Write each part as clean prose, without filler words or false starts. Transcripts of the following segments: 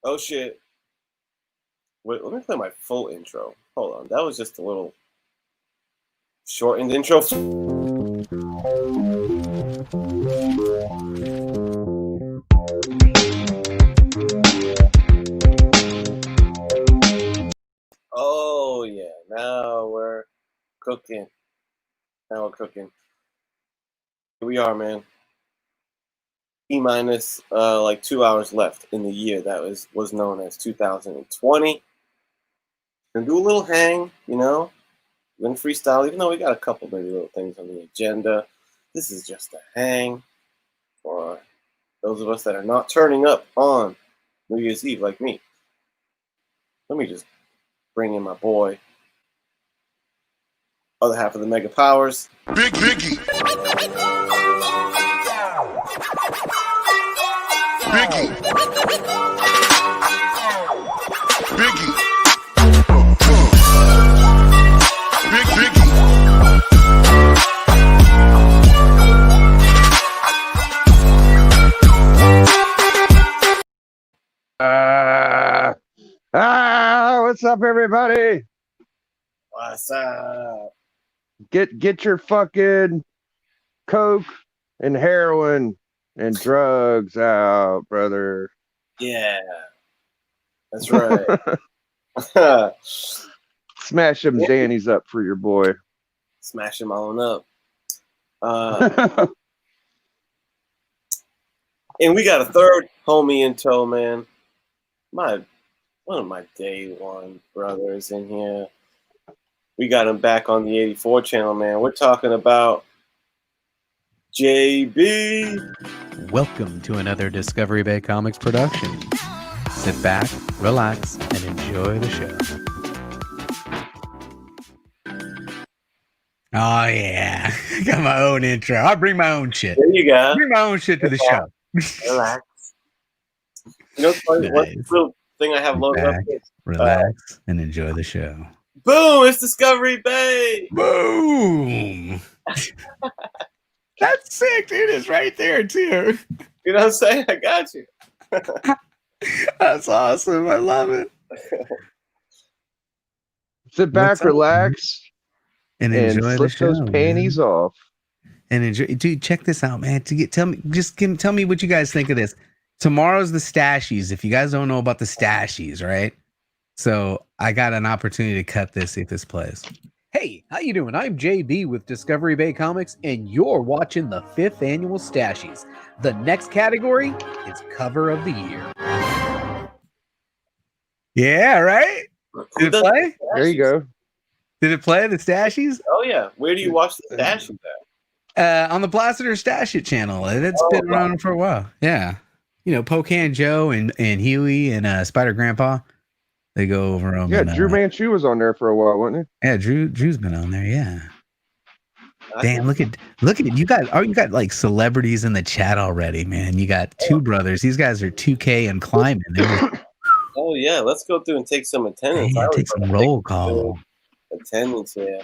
Oh shit. Wait, let me play my full intro. Hold on. That was just a little shortened intro. Oh yeah, now we're cooking. Now we're cooking. Here we are, man. E minus like 2 hours left in the year that was known as 2020. Gonna do a little hang, you know. We're gonna freestyle, even though we got a couple maybe little things on the agenda. This is just a hang for those of us that are not turning up on New Year's Eve like me. Let me just bring in my boy, other half of the Mega Powers. Big Biggie. Biggie. Biggie. Big Biggie. What's up, everybody? What's up? Get your fucking coke and heroin and drugs out, brother. Yeah, that's right. Smash them Dannies up for your boy. Smash them on up. And we got a third homie in tow, man. One of my day one brothers in here. We got him back on the 84 channel, man. We're talking about JB. Welcome to another Discovery Bay Comics production. Sit back, relax, and enjoy the show. Oh, yeah. I got my own intro. I bring my own shit. There you go. Bring my own shit to the show. Relax. You know what's Nice. the little thing I have loaded up? Relax, and enjoy the show. Boom! It's Discovery Bay. Boom! That's sick, dude. It's right there, too. You know what I'm saying? I got you. That's awesome. I love it. Sit back, What's up, relax, and and enjoy the slip show. those panties off. And enjoy, dude. Check this out, man. Tell me what you guys think of this. Tomorrow's the Stashies. If you guys don't know about the Stashies, right? So I got an opportunity to cut this, see if this plays. Hey, how you doing? I'm JB with Discovery Bay Comics, and you're watching the 5th annual Stashies. The next category is Cover of the Year. Yeah, right? Did it play? There you go. Did it play, the Stashies? Oh, yeah. Where do you watch the Stashies at? On the Blaster Stash It channel. It's been around for a while. Yeah. You know, Pocan Joe and Huey and Spider Grandpa. They go over them. Yeah, Drew Manchu was on there for a while, wasn't he? Yeah, Drew's been on there, yeah. Damn, look at it. You got like celebrities in the chat already, man. You got two brothers. These guys are 2K and climbing. Oh yeah, let's go through and take some attendance. Yeah, take some roll call. Attendance here.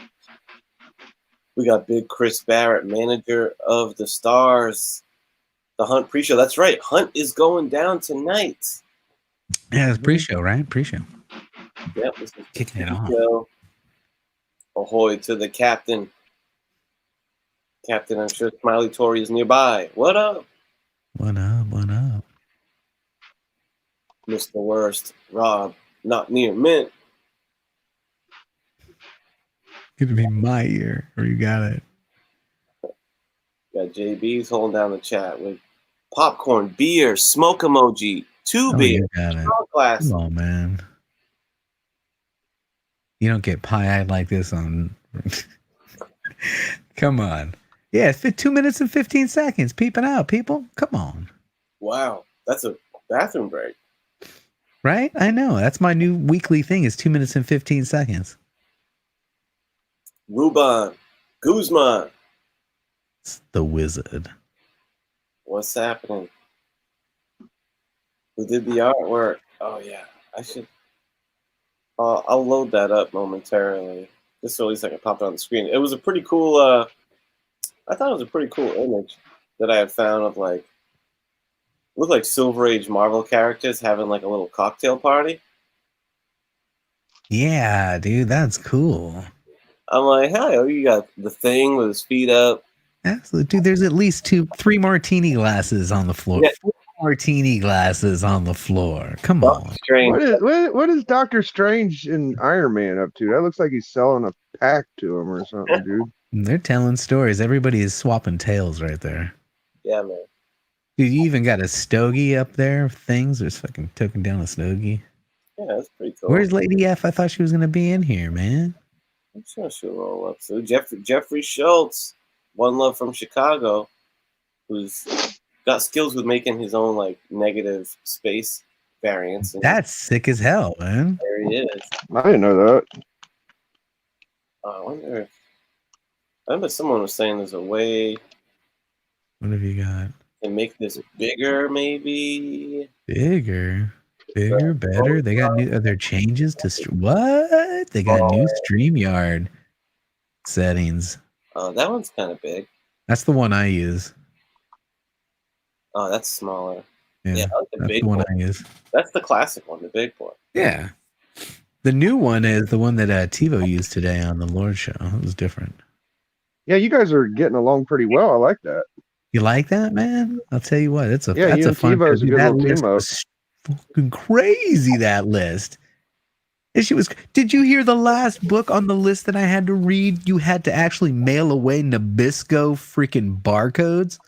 We got Big Chris Barrett, manager of the Stars. The Hunt pre-show. That's right. Hunt is going down tonight. Yeah, it's pre-show, right? Pre-show. Yep, this is kicking it off. Ahoy to the captain. Captain, I'm sure Smiley Tory is nearby. What up? What up? What up? Mr. Worst, Rob, not near mint. Could be my ear, or you got it. Got JB's holding down the chat with popcorn, beer, smoke emoji, two beers, glass. Come on, man. You don't get pie-eyed like this on. Come on. Yeah, it's 2 minutes and 15 seconds. Peeping out, people. Come on. Wow, that's a bathroom break. Right? I know. That's my new weekly thing is 2 minutes and 15 seconds. Ruben Guzman. It's the wizard. What's happening? Who did the artwork? Oh, yeah. I should. I'll load that up momentarily. Just so at least I can pop it on the screen. It was a pretty cool I thought it was a pretty cool image that I had found of like look like Silver Age Marvel characters having like a little cocktail party. Yeah, dude, that's cool. I'm like, hey, you got the Thing with his feet up. Absolutely, dude. There's at least 3 martini glasses on the floor. Yeah. 4 martini glasses on the floor. Come Doctor on. Strange. What is Doctor Strange and Iron Man up to? That looks like he's selling a pack to him or something, dude. They're telling stories. Everybody is swapping tales right there. Yeah, man. Dude, you even got a stogie up there. Things there's fucking token down a stogie. Yeah, that's pretty cool. Where's Lady F? I thought she was gonna be in here, man. I'm sure she'll roll up. So Jeffrey Schultz, One Love from Chicago, who's got skills with making his own like negative space variants. And That's sick as hell, man. there he is. I didn't know that. I wonder if I remember someone was saying there's a way What have you got? to make this bigger, maybe. Bigger, better. They got new. Are there changes to what? They got new StreamYard settings. That one's kind of big. That's the one I use. Oh, that's smaller. Yeah, Yeah, I like the that's big the one one. I use. That's the classic one, the big one. Yeah. The new one is the one that TiVo used today on the Lord Show. It was different. Yeah, you guys are getting along pretty well. I like that. You like that, man? I'll tell you what. That's a Yeah, that's you a and fun. TiVo's a good that little list team up. was fucking crazy. That list. And she was. Did you hear the last book on the list that I had to read? You had to actually mail away Nabisco freaking barcodes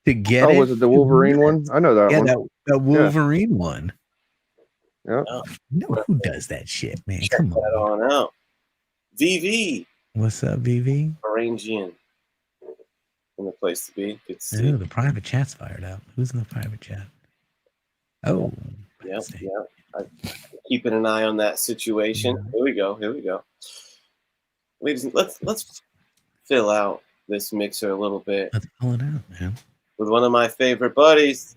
to get it. Oh, was it the Wolverine one? I know that Yeah, one. that Wolverine one. Yeah. You know who does that shit, man? Check Come that on. on out. VV, What's up, VV? Varangian. In the place to be. Good to see. Oh, the private chat's fired up. Who's in the private chat? Oh, Yep, let's see. yep. I'm keeping an eye on that situation. Here we go. Ladies, let's fill out this mixer a little bit Let's pull it out, man. with one of my favorite buddies,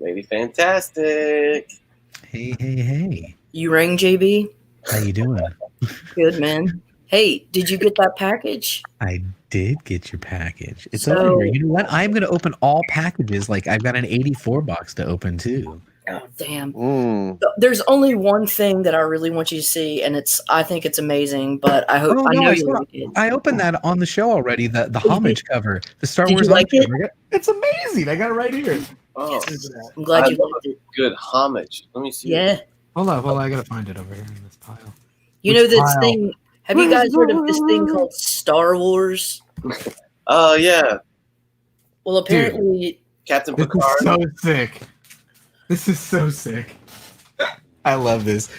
Lady Fantastic. Hey. You rang, JB? How you doing? Good, man. Hey, did you get that package? I did get your package. It's So- over here. You know what? I'm going to open all packages. Like, I've got an 84 box to open, too. Oh, damn. Mm. There's only one thing that I really want you to see, and I think it's amazing, but I hope I know you like it. I opened that on the show already, the homage cover, the Star Did you Wars like homage it? cover. It's amazing. I got it right here. Oh, I'm glad I you love liked it. good homage. Let me see. Yeah. Hold on. I got to find it over here in this pile. You Which know this pile? thing? Have you guys heard of this thing called Star Wars? Oh, yeah. Well, apparently, Captain This Picard. is so sick. This is so sick. I love this.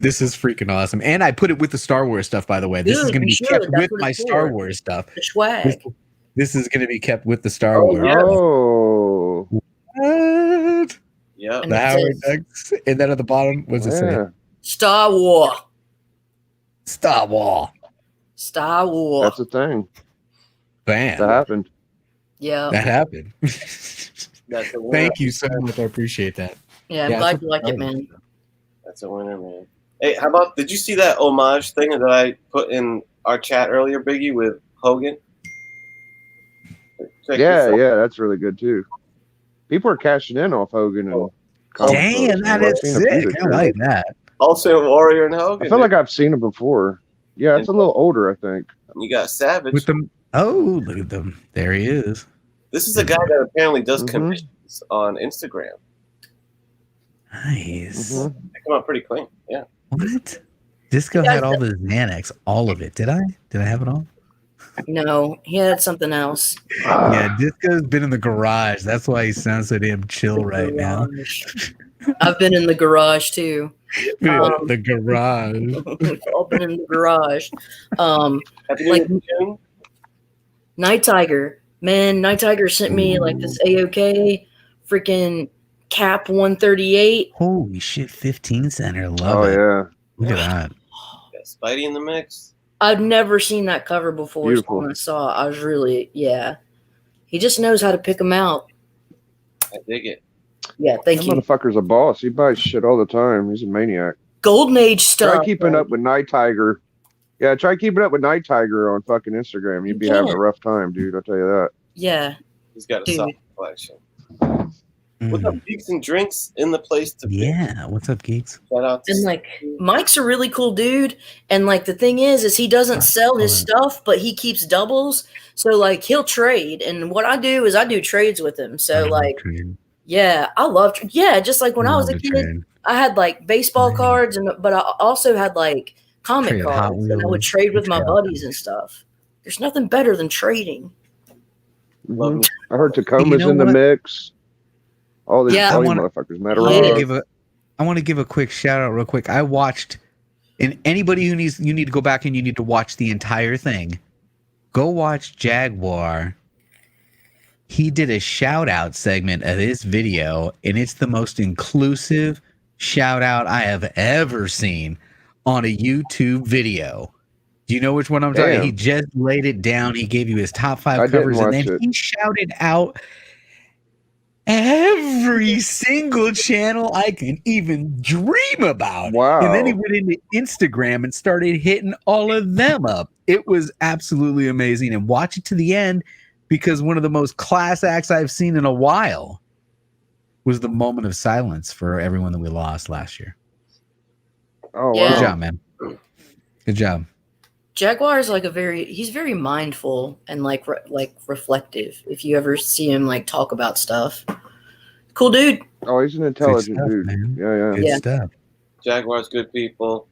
This is freaking awesome. And I put it with the Star Wars stuff, by the way. This is Dude, going to you be should. kept That's with what my it's Star for. Wars stuff. the swag. This is going to be kept with the Star Oh, Wars. yeah. Oh. What? Yep. And The it Howard says- Ducks. And then at the bottom, what's it say? Yeah. Star Wars. Star Wars. Star Wars. That's a thing. Bam. That happened. Yeah. That happened. That's a winner. Thank you so much. I appreciate that. Yeah, I'm Yeah, glad it's you like it, Star Wars man. stuff. That's a winner, man. Hey, how about, did you see that homage thing that I put in our chat earlier, Biggie, with Hogan? Check Yeah, this out. yeah, that's really good too. People are cashing in off Hogan and comic Damn, books, that man. I've is seen a few sick. this I year. like that. Also, Warrior and Hogan. I feel like I've seen it before. Yeah, it's a little older, I think. you got Savage. With them. Oh, look at them. There he is. This is a guy that apparently does Mhm. commissions on Instagram. Nice. Mhm. They come out pretty clean. Yeah. What? Disco Yeah, had all the Xanax, all of it. Did I? Did I have it all? No, he had something else. Yeah, Disco's been in the garage. That's why he sounds so damn chill right now. Garage. I've been in the garage too. The garage. We've all been in the garage. Happy New Like- Year, June. Night Tiger. Man, Night Tiger sent me like this AOK freaking Cap 138. Holy shit, 15 center. Love Oh it. yeah. Look at that. Got Spidey in the mix. I've never seen that cover before. So Beautiful. when I saw it, I was really, yeah. He just knows how to pick them out. I dig it. Yeah, thank That you. motherfucker's a boss. He buys shit all the time. He's a maniac. Golden Age stuff. Try keeping up with Night Tiger Yeah, try keeping up with Night Tiger on fucking Instagram. You'd be having a rough time, dude. I'll tell you that. Yeah. He's got a Dude. solid collection. What's up, Geeks and Drinks in the place to be? Yeah, what's up, geeks? Shout out to And like Mike's a really cool dude, and like the thing is he doesn't sell his stuff, but he keeps doubles. So like he'll trade, and what I do is I do trades with him. So like, yeah, I love just like when I was a kid, I had like baseball cards, but I also had like comic cards, and I would trade with my buddies and stuff. There's nothing better than trading. Mhm. I heard Tacoma's in the mix. All these motherfuckers. I want to give a quick shout out real quick. I watched, and anybody who you need to go back and you need to watch the entire thing. Go watch Jaguar. He did a shout out segment of this video, and it's the most inclusive shout out I have ever seen on a YouTube video. Do you know which one I'm talking about? He just laid it down. He gave you his top 5 covers, and then he shouted out every single channel I can even dream about. Wow. And then he went into Instagram and started hitting all of them up. It was absolutely amazing. And watch it to the end, because one of the most class acts I've seen in a while was the moment of silence for everyone that we lost last year. Oh, wow. Good job, man. Good job. Jaguar is like he's very mindful and like reflective. If you ever see him like talk about stuff, cool dude. Oh, he's an intelligent dude, man. Yeah. Good stuff. Jaguar's good people.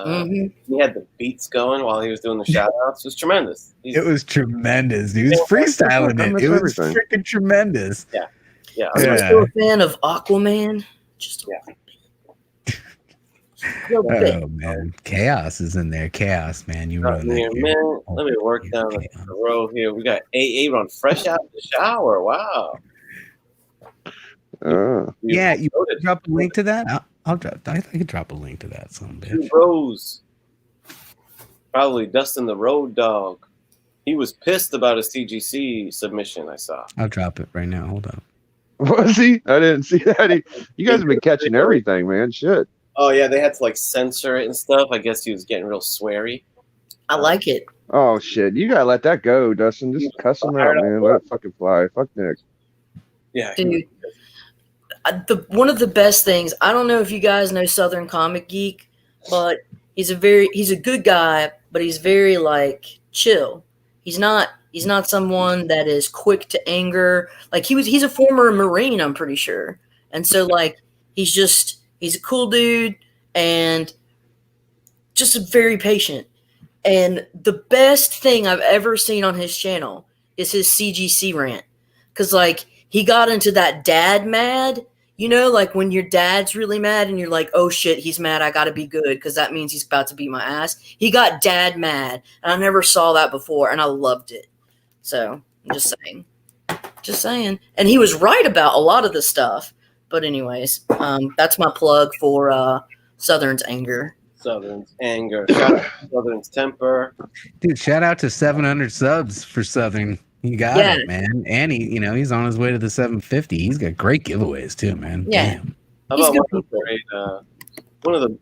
He had the beats going while he was doing the shout outs. It was tremendous. It was tremendous. He was freestyling it. It was freaking tremendous. Yeah. I'm still a fan of Aquaman. Oh man, Chaos is in there. Chaos, man, you run that. Man, let me work down the row here. We got AA run fresh out of the shower. Wow. Yeah, you drop a link to that. I'll drop. I could drop a link to that. Some bitch. Rose. Probably Dustin the Road Dog. He was pissed about his TGC submission. I saw. I'll drop it right now. Hold on. Was he? I didn't see that. You guys have been catching everything, man. Shit. Oh yeah, they had to like censor it and stuff. I guess he was getting real sweary. I like it. Oh shit, you gotta let that go, Dustin. Just cuss him out, man. Let it fucking fly. Fuck Nick. Yeah, dude. One of the best things. I don't know if you guys know Southern Comic Geek, but he's a good guy, but he's very like chill. He's not someone that is quick to anger. Like he's a former Marine, I'm pretty sure, and so like he's a cool dude and just very patient. And the best thing I've ever seen on his channel is his CGC rant. Because, like, he got into that dad mad, you know, like when your dad's really mad and you're like, oh, shit, he's mad. I got to be good because that means he's about to beat my ass. He got dad mad. And I never saw that before, and I loved it. So, I'm just saying. Just saying. And he was right about a lot of the stuff. But anyways, that's my plug for Southern's anger. Southern's anger. Shout out to Southern's temper. Dude, shout out to 700 subs for Southern. He got it, man. And he's on his way to the 750. He's got great giveaways too, man. Yeah. Damn. How about one of the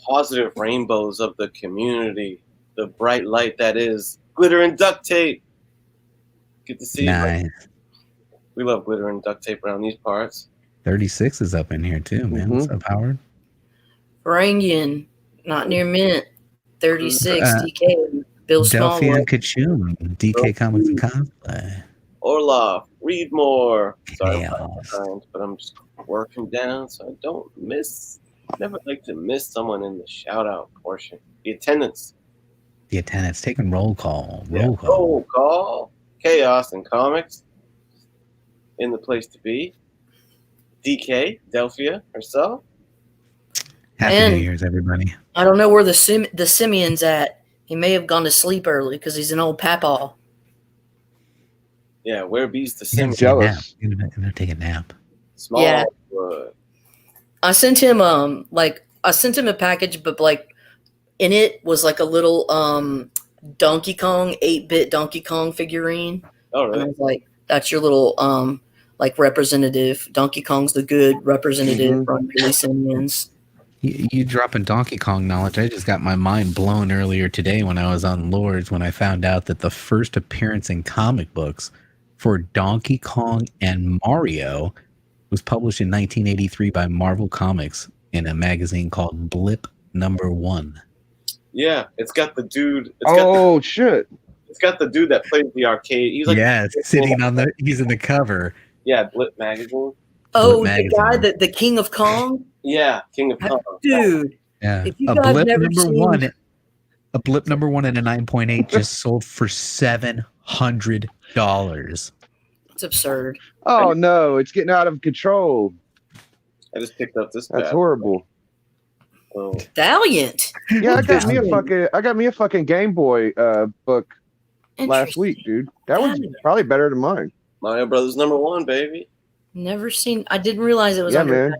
positive rainbows of the community, the bright light that is glitter and duct tape. Get to see it. We love glitter and duct tape around these parts. 36 is up in here too, man. What's up, Howard? Rangian, not near mint. 36 DK. Bill Delphi and Smallwood. Kachun, DK Comics and Cosplay. Orloff, read more. Sorry about the but I'm just working down so I don't miss. I never like to miss someone in the shout out portion. The attendance. Taking roll call. Roll call. Chaos and Comics. In the place to be. DK, Delphia herself. Happy New Year's, everybody. I don't know where the Simeon's at. He may have gone to sleep early because he's an old papaw. Yeah, where bees the Simeon? Jealous. I'm gonna take a nap. Small. I sent him a package, but like in it was like a little Donkey Kong 8-bit Donkey Kong figurine. Oh, really? And I was like, that's your little like representative. Donkey Kong's the good representative from Billy Simeon's. You dropping Donkey Kong knowledge. I just got my mind blown earlier today when I was on Lords when I found out that the first appearance in comic books for Donkey Kong and Mario was published in 1983 by Marvel Comics in a magazine called Blip Number 1. Yeah, it's got the dude. Shit. It's got the dude that plays the arcade. He's like Sitting on he's in the cover. Yeah, Blip magazine. Oh, Blip the guy magazine. the King of Kong? Yeah, King of Kong. Dude. Yeah, If you a guys Blip never number seen- one, a Blip number 1 and a 9.8 just sold for $700. It's absurd. Oh no, it's getting out of control. I just picked up this. That's bad. horrible. Oh. Valiant. Yeah, I got me a Valiant. fucking Game Boy book last week, dude. That one's Valiant. probably better than mine. Mario Brothers number 1, baby. Never seen. I didn't realize it was Yeah, under.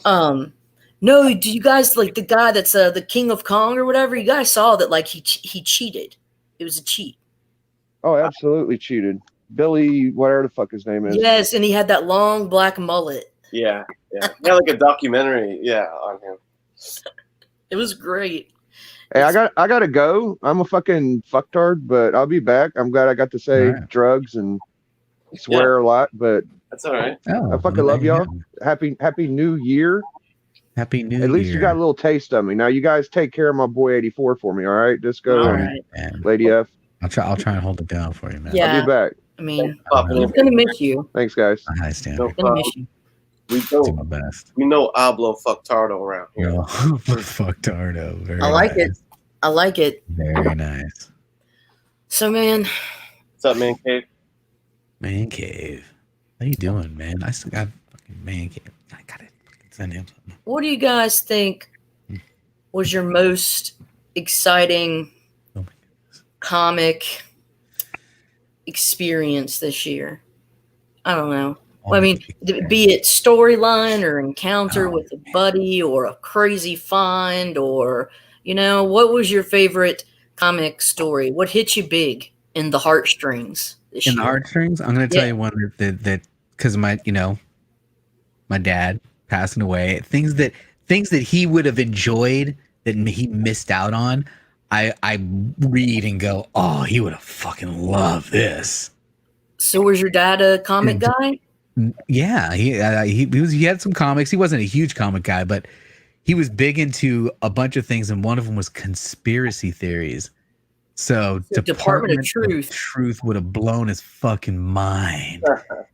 man. No, do you guys like the guy that's the King of Kong or whatever? You guys saw that like he cheated. It was a cheat. Oh, absolutely cheated. Billy, whatever the fuck his name is. Yes, and he had that long black mullet. Yeah. Yeah, like a documentary. Yeah, on him. It was great. Hey, I gotta go. I'm a fucking fucktard, but I'll be back. I'm glad I got to say All right. drugs and swear a lot, but That's all right. Oh, I fucking love y'all. Happy New Year. Happy New Year. At least you got a little taste of me. Now you guys take care of my boy 84 for me, all right? Disco All and right. Man. Lady F. I'll try and hold it down for you, man. Yeah. I'll be back. I mean, Popping he's in. gonna miss you. Thanks, guys. Hi, Stan. No He's gonna problem. miss you. We Do know, my best. we know Ablo fucktardo around here. Yo, fuck Tardo. Very I like nice. it. I like it. Very nice. So, man, What's up, man cave? Man cave. How you doing, man? I still got fucking man cave. I gotta fucking send him something. what do you guys think was your most exciting Oh my comic experience this year? I don't know. Well, I mean, be it storyline or encounter with a buddy or a crazy find or, what was your favorite comic story? What hit you big in the heartstrings this in year? the heartstrings, I'm gonna tell you one that because my dad passing away, things that he would have enjoyed that he missed out on. I read and go, oh, he would have fucking loved this. So was your dad a comic guy? Yeah, he had some comics. He wasn't a huge comic guy, but he was big into a bunch of things, and one of them was conspiracy theories. So Department of Truth. Truth would have blown his fucking mind.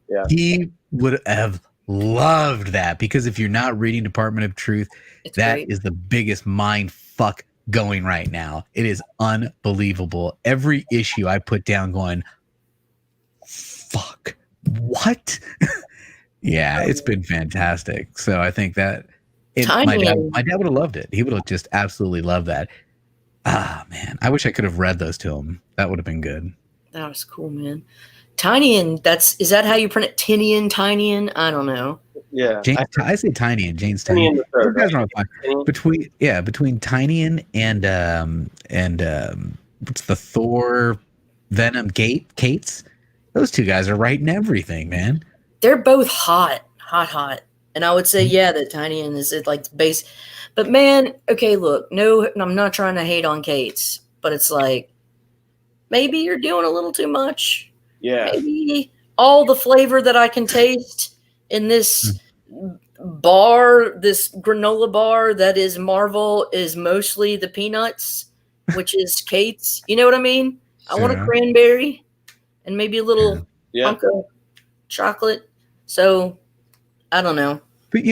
Yeah. He would have loved that, because if you're not reading Department of Truth, It's that great. is the biggest mind fuck going right now. It is unbelievable. Every issue I put down going, fuck, what? Yeah, it's been fantastic. So I think that my dad would have loved it. He would have just absolutely loved that. Ah, man, I wish I could have read those to him. That would have been good. That was cool, man. Tynian, is that how you pronounce Tynian? I don't know. Yeah. I say Tiny and Jane's Tiny Tiny. and the third, You guys right? are fine. Between Tynian and what's the Thor Venom Cates? Those two guys are writing everything, man. They're both hot. And I would say, yeah, that Tynian is like base. But man, okay, look, no, I'm not trying to hate on Kate's, but it's like maybe you're doing a little too much. Yeah. Maybe all the flavor that I can taste in this bar, this granola bar that is Marvel, is mostly the peanuts, which is Kate's. You know what I mean? I want a Sure. cranberry and maybe a little Yeah. hunk of chocolate. So I don't know. But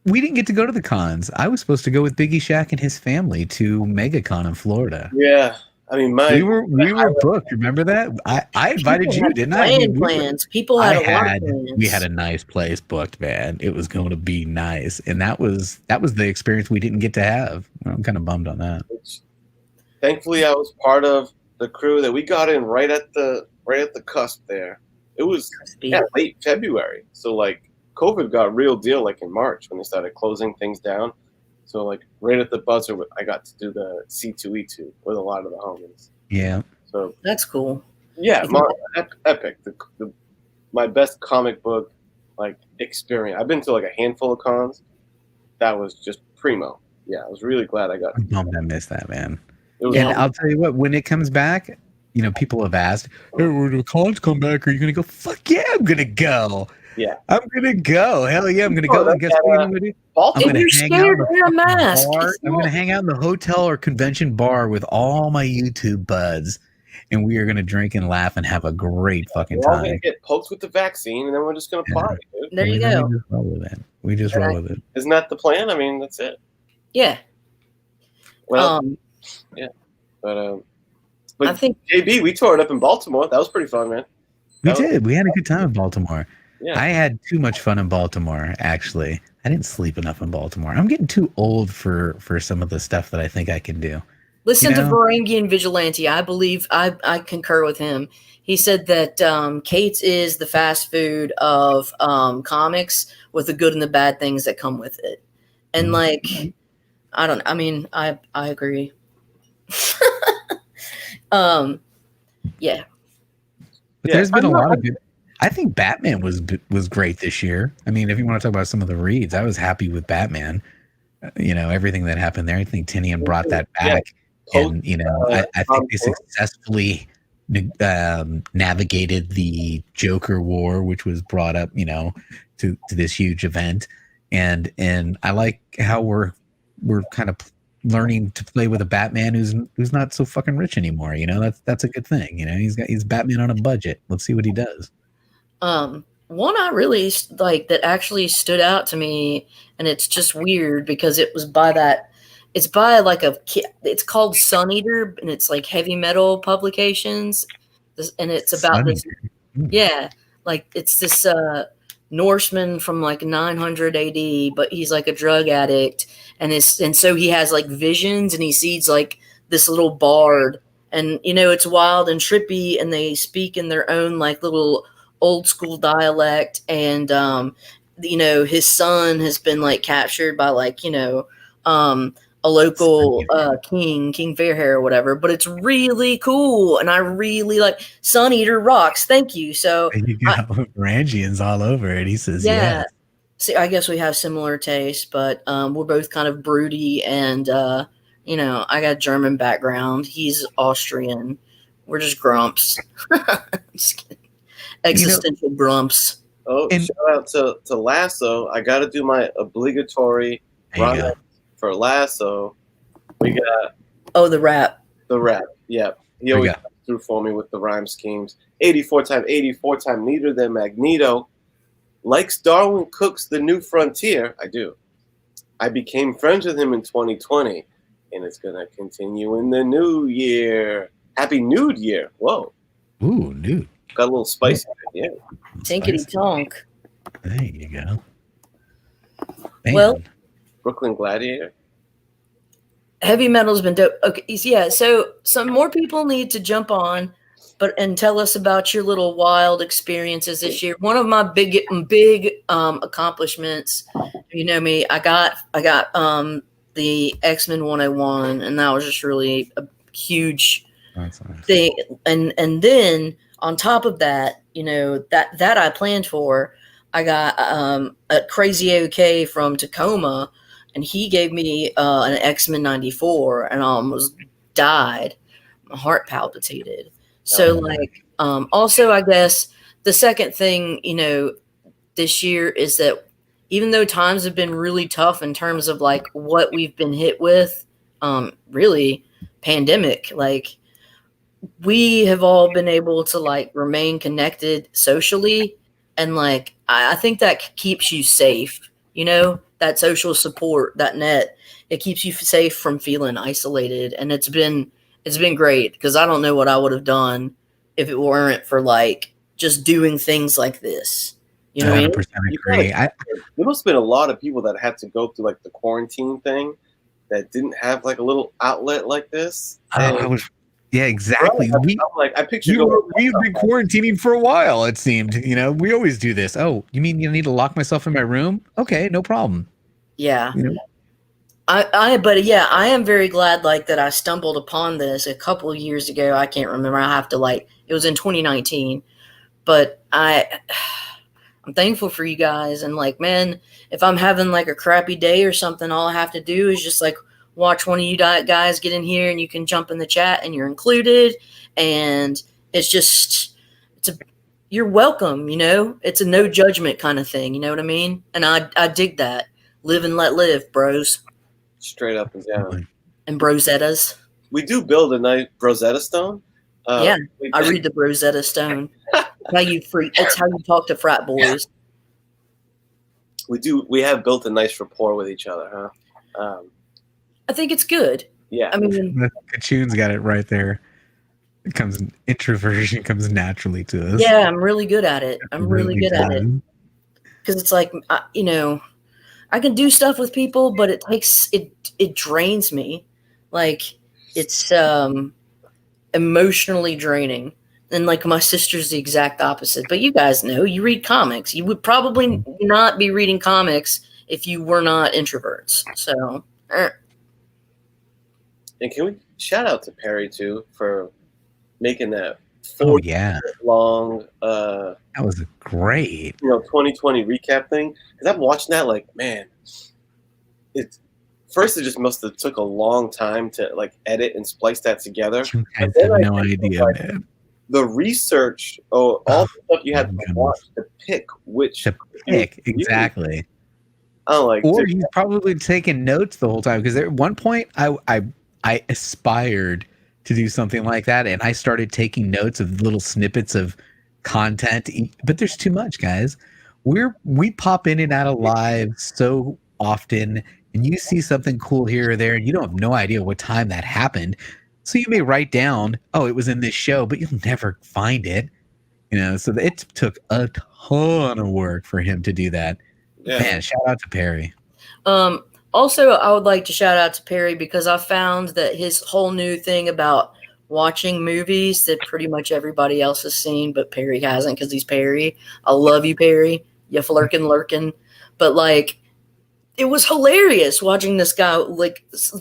we didn't get to go to the cons. I was supposed to go with Biggie Shack and his family to MegaCon in Florida. Yeah. I mean, We were booked. Remember that? I invited People you, didn't I? had I mean, plans. People had a lot of plans. we had a nice place booked, man. It was going to be nice, and that was the experience we didn't get to have. I'm kind of bummed on that. thankfully, I was part of the crew that we got in right at the cusp there. It was late February, so like COVID got real deal like in March when they started closing things down. So like right at the buzzer, I got to do the C2E2 with a lot of the homies. Yeah. So That's cool. yeah, epic. My best comic book like experience. I've been to like a handful of cons, that was just primo. Yeah, I was really glad I got. I'm bummed I missed that, man. It was And Yeah. I'll tell you what, when it comes back, you know, people have asked, "Hey, when the cons come back, are you gonna go?" Fuck yeah, I'm gonna go. Yeah. I'm gonna go. Hell yeah, I'm gonna go. And guess what I'm gonna do? I'm If gonna you're hang out scared, in the wear a fucking mask. bar. It's I'm gonna not- hang out in the hotel or convention bar with all my YouTube buds, and we are gonna drink and laugh and have a great fucking We're all gonna time. get poked with the vaccine, and then we're just gonna Yeah. party, dude. There you We go. just roll with it. We just roll with it. Isn't that the plan? I mean, that's it. Yeah. Well, but I think JB, we tore it up in Baltimore. That was pretty fun, man. We That was- did. We had a good time in Baltimore. Yeah. I had too much fun in Baltimore, actually. I didn't sleep enough in Baltimore. I'm getting too old for some of the stuff that I think I can do. listen You to know? Varangian Vigilante. I believe I concur with him. He said that Kate's is the fast food of comics with the good and the bad things that come with it. And like, I agree. Yeah. But Yeah, there's been a I'm not- lot of good. I think Batman was great this year. I mean, if you want to talk about some of the reads, I was happy with Batman. You know, everything that happened there. I think Tinian brought that Yeah. back, and you know, I think they Tom successfully navigated the Joker War, which was brought up, you know, to this huge event, and I like how we're kind of learning to play with a Batman who's not so fucking rich anymore. You know, that's a good thing. You know, he's Batman on a budget. Let's see what he does. One I really like that actually stood out to me, and it's just weird because it's by like it's called Sun Eater, and it's like heavy metal publications, and it's about Sun this. Eater. Yeah, like it's this Norseman from like 900 AD, but he's like a drug addict, and so he has like visions, and he sees like this little bard, and you know it's wild and trippy, and they speak in their own like little old school dialect, and you know his son has been like captured by like you know a local King Fairhair or whatever, but it's really cool, and I really like Sun Eater rocks. Thank you. So And you got Rangian's all over it. He says, yeah. "Yeah." See, I guess we have similar tastes, but we're both kind of broody, and you know, I got German background. He's Austrian. We're just grumps. Just kidding. Existential grumps. Oh, And- shout out to Lasso. I got to do my obligatory There you rhyme go. for Lasso. We got Oh, the rap. the rap. Yeah, he There you always go. comes through for me with the rhyme schemes. 84 time, 84 time neater than Magneto. Likes Darwin Cook's The New Frontier. I do. I became friends with him in 2020, and it's gonna continue in the new year. Happy Nude Year. Whoa, Ooh, dude. got a little spicy. Yeah. Tinkety tonk. There you go. Man. Well, Brooklyn Gladiator. heavy metal's been dope. Okay, yeah. So some more people need to jump on, and tell us about your little wild experiences this year. One of my big accomplishments, you know me, I got the X-Men 101, and that was just really a huge That's nice. thing. And then on top of that, you know, that I planned for, I got a Crazy OK from Tacoma, and he gave me an X-Men 94, and I almost died. My heart palpitated. So like also I guess the second thing, you know, this year is that even though times have been really tough in terms of like what we've been hit with, really pandemic, like we have all been able to like remain connected socially, and like I think that keeps you safe, you know, that social support, that net, it keeps you safe from feeling isolated, and it's been great because I don't know what I would have done if it weren't for like just doing things like this. You know what I mean? 100% agree. There must have been a lot of people that had to go through like the quarantine thing that didn't have like a little outlet like this. Yeah, exactly. I picture We've been quarantining for a while, it seemed. You know, we always do this. Oh, you mean you need to lock myself in my room? Okay, no problem. Yeah. You know? But yeah, I am very glad like that I stumbled upon this a couple of years ago. I can't remember. I have to like, it was in 2019, but I'm thankful for you guys. And like, man, if I'm having like a crappy day or something, all I have to do is just like watch one of you guys get in here, and you can jump in the chat and you're included. And it's just, you're welcome, you know? It's a no judgment kind of thing, you know what I mean? And I dig that. Live and let live, bros. Straight up and down. And brosettas. We do build a nice Rosetta Stone. Yeah, I read the Rosetta Stone. How you It's how you talk to frat boys. We have built a nice rapport with each other, huh? I think it's good. Yeah. I mean, Kachoon's got it right there. Introversion comes naturally to us. yeah, I'm really good at it. I'm really good at it. Because it's like, you know, I can do stuff with people, but it drains me. Like, it's emotionally draining. And like my sister's the exact opposite. But you guys know, you read comics. You would probably not be reading comics if you were not introverts. So, And can we shout out to Perry too for making that long that was great 2020 recap thing, because I'm watching that like, man, it just must have took a long time to like edit and splice that together. You guys have no idea, like, man. The research, all the stuff you had to watch to pick which exactly. Oh, like, or he's probably taking notes the whole time, because at one point I aspired to do something like that, and I started taking notes of little snippets of content. But there's too much, guys. We pop in and out of live so often, and you see something cool here or there, and you don't have no idea what time that happened. So you may write down, oh, it was in this show, but you'll never find it. You know, so it took a ton of work for him to do that. Yeah. Man, shout out to Perry. Also, I would like to shout out to Perry, because I found that his whole new thing about watching movies that pretty much everybody else has seen, but Perry hasn't, because he's Perry. I love you, Perry. You lurking. But like, it was hilarious watching this guy like some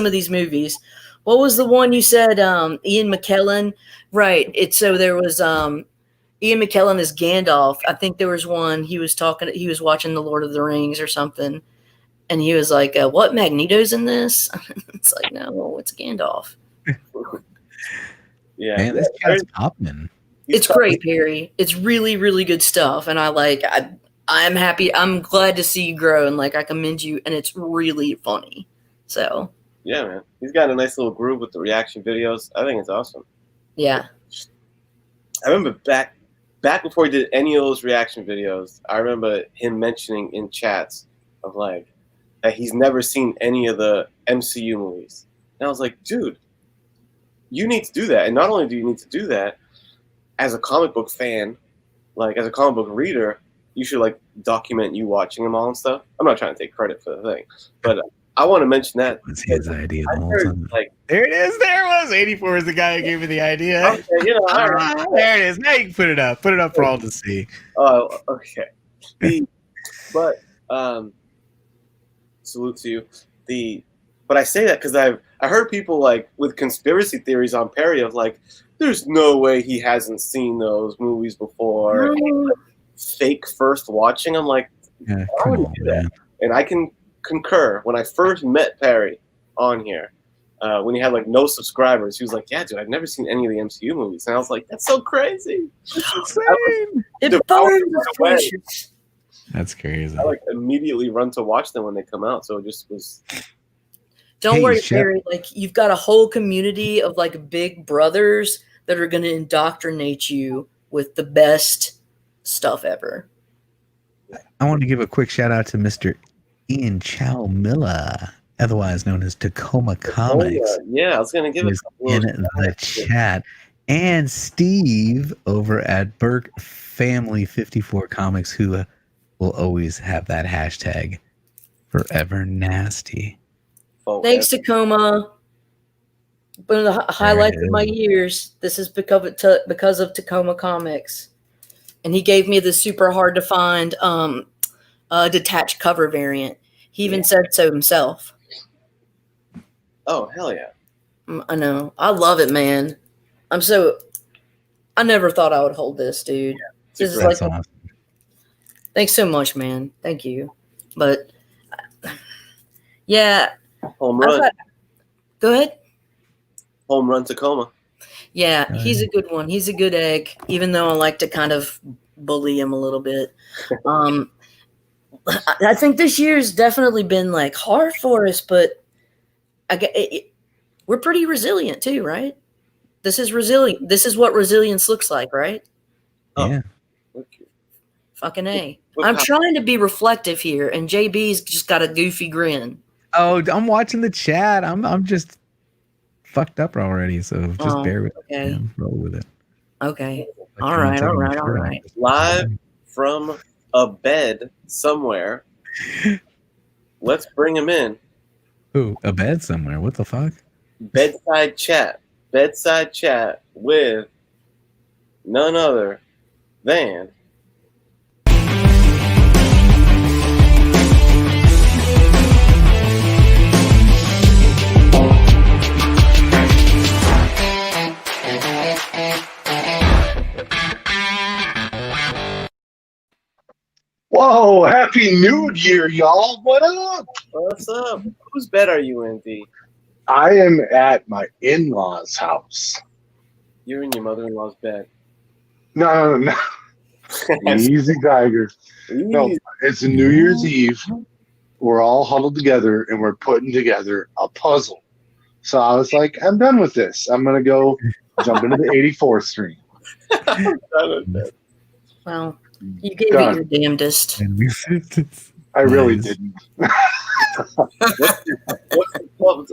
of these movies. What was the one you said? Ian McKellen, right? So there was Ian McKellen as Gandalf. I think there was one he was watching The Lord of the Rings or something, and he was like, "What, Magneto's in this?" It's like, no, it's Gandalf. Yeah, man, this guy's popping. It's great, Perry. It's really, really good stuff, and I'm happy. I'm glad to see you grow, and like, I commend you, and it's really funny. So yeah, man, he's got a nice little groove with the reaction videos. I think it's awesome. Yeah, I remember back before he did any of those reaction videos, I remember him mentioning in chats of like that he's never seen any of the MCU movies, and I was like, dude, you need to do that. And not only do you need to do that, as a comic book fan, like as a comic book reader, you should like document you watching them all and stuff. I'm not trying to take credit for the thing, but I want to mention that. That's his idea the whole time. Like, there it is. There it was. 84 is the guy who gave me the idea. Okay, all right. There it is. Now you can put it up. Put it up for all to see. Oh, okay. But salute to you. But I say that because I heard people like with conspiracy theories on Perry of like, there's no way he hasn't seen those movies before. And, like, fake first watching. I'm like, yeah, come on, man. And I can concur. When I first met Perry on here, when he had like no subscribers, he was like, yeah, dude, I've never seen any of the MCU movies. And I was like, that's so crazy. That's insane. That's crazy. I like immediately run to watch them when they come out. So it just was. Don't worry, Perry. Like, you've got a whole community of like big brothers that are going to indoctrinate you with the best stuff ever. I want to give a quick shout out to Mr. Ian Chow Miller, otherwise known as Tacoma Comics. Yeah, I was going to give it in the chat. And Steve over at Burke Family 54 Comics, who will always have that hashtag forever nasty. Thanks, Tacoma. One of the highlights of my years. This is because of Tacoma Comics. And he gave me the super hard to find detached cover variant. He even said so himself. Oh, hell yeah. I know. I love it, man. I never thought I would hold this, dude. This is Congrats. like, That's awesome. thanks so much, man. Thank you. But yeah, Home I've run. got, go ahead. Home run Tacoma. Yeah, Oh, he's yeah. a good one. He's a good egg, even though I like to kind of bully him a little bit. I think this year's definitely been like hard for us, but we're pretty resilient too, right? This is resilient. This is what resilience looks like, right? Oh. Yeah. Fucking A. What I'm kind- trying to be reflective here, and JB's just got a goofy grin. Oh, I'm watching the chat. I'm just fucked up already. So just Oh, bear with me. okay. Man. Roll with it. Okay. Like, All I'm right, taking all my right, all shirt off. right. Live from a bed somewhere. Let's bring him in. Ooh, a bed somewhere. What the fuck? Bedside chat. Bedside chat with none other than Whoa, happy new year, y'all. What up? what's up? Whose bed are you in, D? I am at my in-laws' house. You're in your mother-in-law's bed. No. Easy, Tiger. No, it's a New Year's Eve. We're all huddled together and we're putting together a puzzle. So I was like, I'm done with this. I'm going to go jump into the 84th stream. Well, you gave Done. it your damnedest. I really Nice. didn't.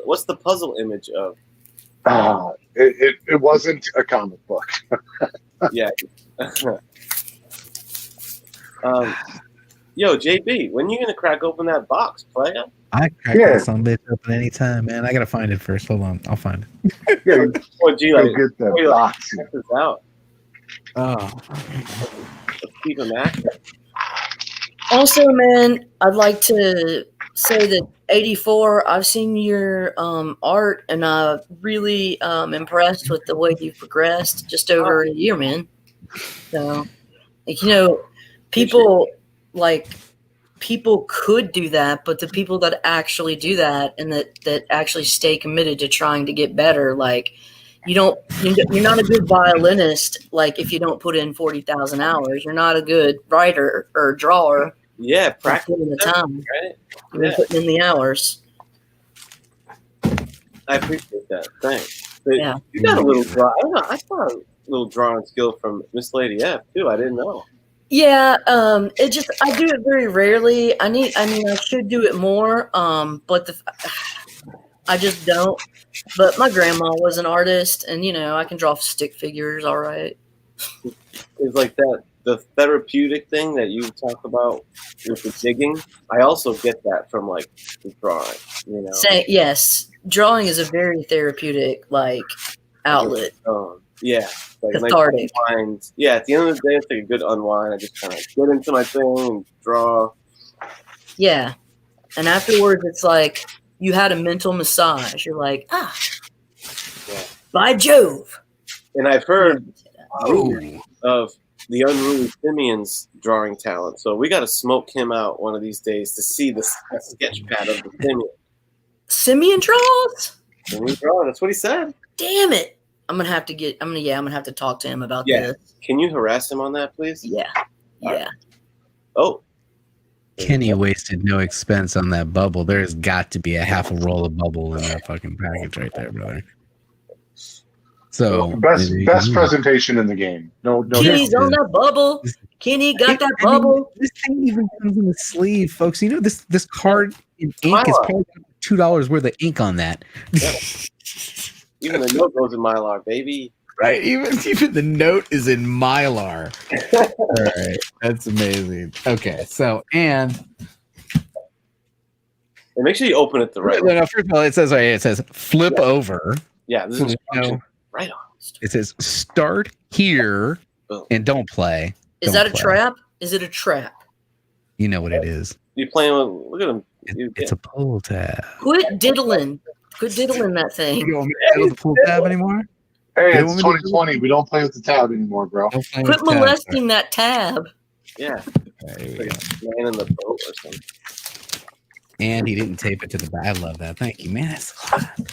What's the puzzle image of? It wasn't a comic book. Yeah. Yo, JB, when you gonna crack open that box, player? I crack Yeah. that some bitch open anytime, man. I gotta find it first. Hold on, I'll find it. Yeah, Or G, go like, get that wait, like, box. check this out. Oh, Let's keep him active. Also, man, I'd like to say that 84, I've seen your art, and I'm really impressed with the way you've progressed just over a year, man. So, like, people could do that, but the people that actually do that and that actually stay committed to trying to get better, like, you're not a good violinist. Like, if you don't put in 40,000 hours, you're not a good writer or drawer. Yeah, practice Putting the time, right? you've been putting in the hours. I appreciate that. Thanks. But Yeah. you got a little draw. I don't know. I saw a little drawing skill from Miss Lady F too. I didn't know. Yeah, I do it very rarely. I should do it more. But I just don't. But my grandma was an artist, and I can draw stick figures, all right. It's like that. The therapeutic thing that you talk about with the digging, I also get that from like the drawing. Yes, drawing is a very therapeutic outlet. Yeah, like Cathartic. unwind. Yeah, at the end of the day, it's like a good unwind. I just kind of get into my thing and draw. Yeah, and afterwards, it's like you had a mental massage. You're like, Yeah. by Jove. And I've heard oh, of the Unruly Simeon's drawing talent, so we got to smoke him out one of these days to see the sketch pad of the Simeon. Simeon draws? When we draw, that's what he said. Damn it! I'm gonna have to talk to him about Yeah. this. Can you harass him on that, please? Yeah. Oh, Kenny wasted no expense on that bubble. There's got to be a half a roll of bubble in that fucking package right there, brother. So Best presentation in the game. No, Kenny's on that bubble. Kenny got that bubble. This thing even comes in the sleeve, folks. You know this card in ink is probably $2 worth of ink on that. even the note goes in Mylar, baby. Right, even the note is in Mylar. All right, that's amazing. Okay, so and make sure you open it the right way. no, first of all, it says flip over. Yeah, this is right on. It says start here Boom. and don't play. Is Don't that a play. trap? Is it a trap? You know what it is. You playing with? Look at him. It's a pull tab. Quit diddling. Quit diddling that You thing. don't want me to the pull tab anymore? Hey, You it's don't want me to do 2020. We don't play with the tab anymore, bro. Don't play Quit with tabs. molesting that tab. Yeah. All right, here we Like go. man in the boat or something. And he didn't tape it to the back. I love that. Thank you, man. That's a lot.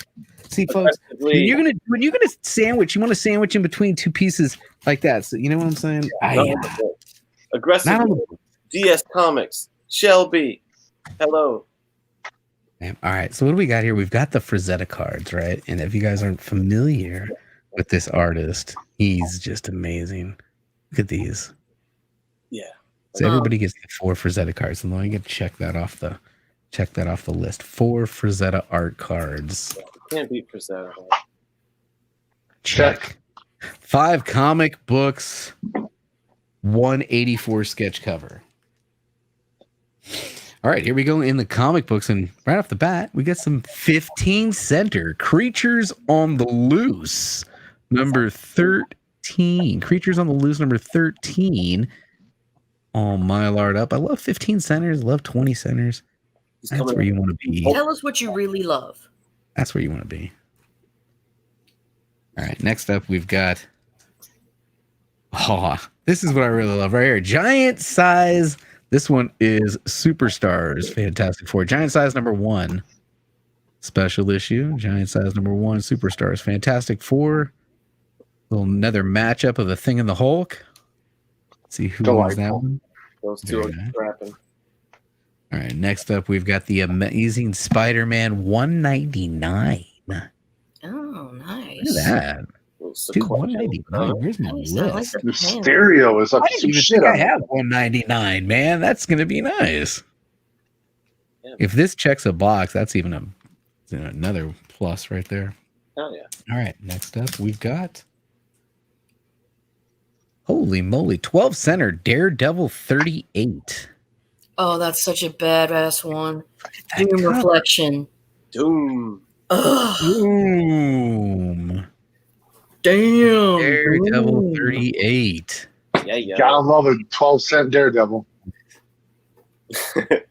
See, folks, Aggressively- when you're gonna sandwich, you want to sandwich in between two pieces like that. So you know what I'm saying? Not on the boat. Aggressively. Not on the DS Comics. Shelby. Hello. All right. So what do we got here? We've got the Frazetta cards, right? And if you guys aren't familiar with this artist, he's just amazing. Look at these. Yeah. So everybody gets the 4 Frazetta cards, and then I get to check that off the list. 4 Frazetta art cards. Can't beat Frazetta. Check. 5 comic books. 184 sketch cover. All right, here we go in the comic books, and right off the bat, we got some 15 center Creatures on the Loose, number 13. Creatures on the Loose, number 13. All Mylard up. I love 15 centers. Love 20 centers. That's where you want to be. Tell us what you really love. That's where you want to be. All right, next up, we've got. Oh, this is what I really love right here. Giant size. This one is Superstars Fantastic Four. Giant size number 1. Special issue. Giant size number 1. Superstars Fantastic Four. Another matchup of the Thing and the Hulk. Let's see who wins that one. Those two are Very nice. scrapping. All right, next up, we've got the Amazing Spider-Man 199. Look Oh, nice. at that. Little Dude, sequential. 199. Where's my Nice. I like list? the The pen. stereo is up I to didn't some even shit. think I on have it. 199, man. That's going to be nice. Yeah. If this checks a box, that's even another plus right there. Oh yeah. All right, next up, we've got. Holy moly, 12 center Daredevil 38. Oh, that's such a badass one. That Doom cover. Reflection. Doom. Ugh. Boom. Damn. Daredevil Doom. 38. Yeah. Gotta love a 12-cent Daredevil.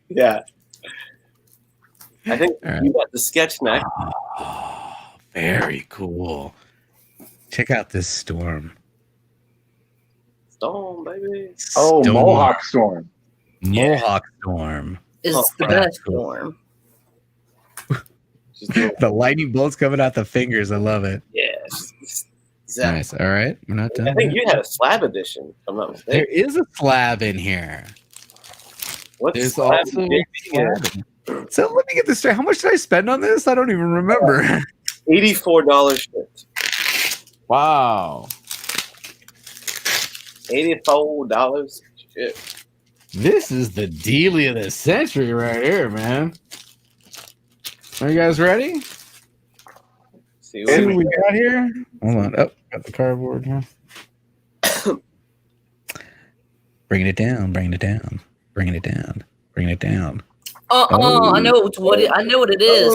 Yeah. I think All right. you got the sketch next. Oh, very cool. Check out this storm. Stone, baby. Oh, Storm. Mohawk Storm. Mohawk Storm. Is Oh, the that's best cool. form. She's doing, The lightning bolts coming out the fingers. I love it. yeah. Exactly. Nice. All right. We're not done. I think yet. you had a slab edition, if I'm not There mistaken. is a slab in here. What's There's slab also a edition? slab in- So let me get this straight. How much did I spend on this? I don't even remember. $84 shipped. Wow. $84. Shit. This is the dealie of the century right here, man. Are you guys ready? See See what what we got here? Hold on. Oh, got the cardboard here. Bringing it down, bringing it down, bringing it down, bringing it down. I know I know what it is.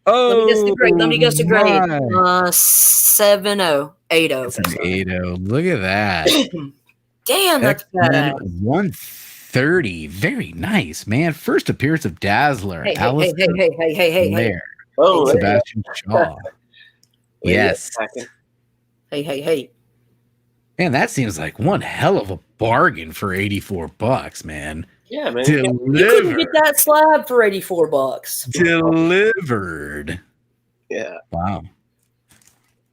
Oh, Let me guess the grade. Let me guess the grade. my. 70. 80. It's an 80. Look at that. Damn, that's X-Men badass. 130. Very nice, man. First appearance of Dazzler. Hey, hey, Alice hey. Blair, Oh, hey. Sebastian Shaw. Yes. Hey. Man, that seems like one hell of a bargain for $84, man. Yeah, man. You couldn't Delivered. get that slab for $84. Delivered. Yeah. Wow.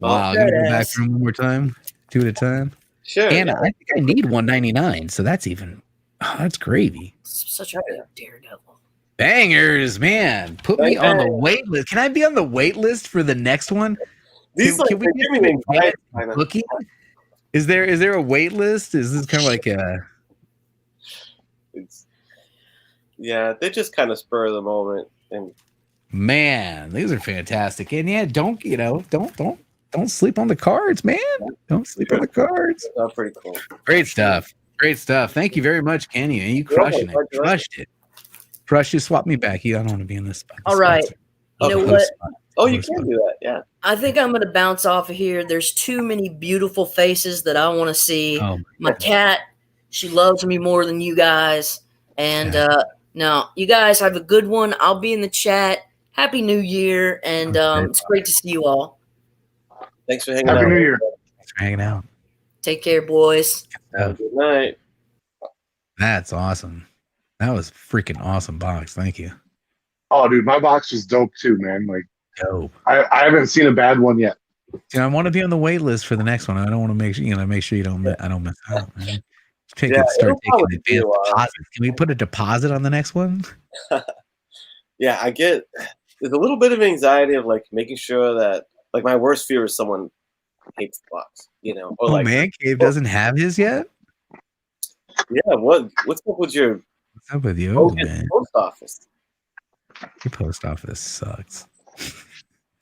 Oh, Wow. Gonna go back badass. through 'em one more time. 2 at a time. Sure. And yeah. I think I need 199, so that's even that's gravy. Such a daredevil. Bangers, man. Put me on the wait list. Can I be on the wait list for the next one? These Can we they're get giving me some anxiety, kind of. Booking? Is there a wait list? Is this kind of like a Yeah, they just kind of spur of the moment, and man? These are fantastic. And yeah, don't sleep on the cards, man. Don't sleep on the cards. they're pretty cool. Great stuff. Great stuff. Thank you very much, Kenny. You crushing it. Crushed it. Crushed it. Swap me back. I don't want to be in this spot. All right. You know what? Oh, you can do that. Yeah. I think I'm going to bounce off of here. There's too many beautiful faces that I want to see. Oh, My cat, she loves me more than you guys. And now, you guys have a good one. I'll be in the chat. Happy New Year. And it's great to see you all. Thanks for hanging Happy out. New Year. Thanks for hanging out. Take care, boys. Have a good night. That's awesome. That was freaking awesome box. Thank you. Oh, dude, my box was dope too, man. Like, Dope. I haven't seen a bad one yet. Dude, I want to be on the wait list for the next one. I don't want to make sure you don't I don't miss out, man. Start it'll taking probably be advanced a while. deposits. Can we put a deposit on the next one? Yeah, I get. There's a little bit of anxiety of like making sure that like my worst fear is someone hates the box, or Oh, like Man Cave doesn't have his yet? what's up with your What's up with you, post man? office? Your post office sucks.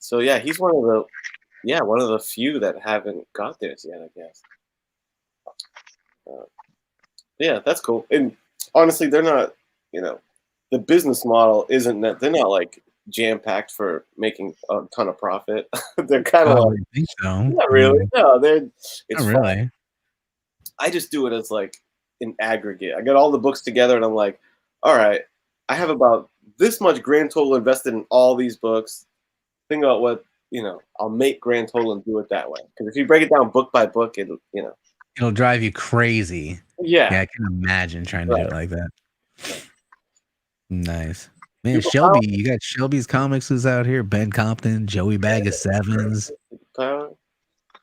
So yeah, he's one of the few that haven't got theirs yet, I guess. Yeah, that's cool. And honestly, they're not, the business model isn't that they're not like jam packed for making a ton of profit. They're kind of like, I think so. not really. No, it's Not fun. really. I just do it as like an aggregate. I get all the books together and I'm like, all right, I have about this much grand total invested in all these books. Think about what, I'll make grand total and do it that way. Because if you break it down book by book, It'll drive you crazy. Yeah, I can imagine trying to do it like that. Nice. Man, People Shelby, you got Shelby's Comics who's out here. Ben Compton, Joey Bag of Sevens,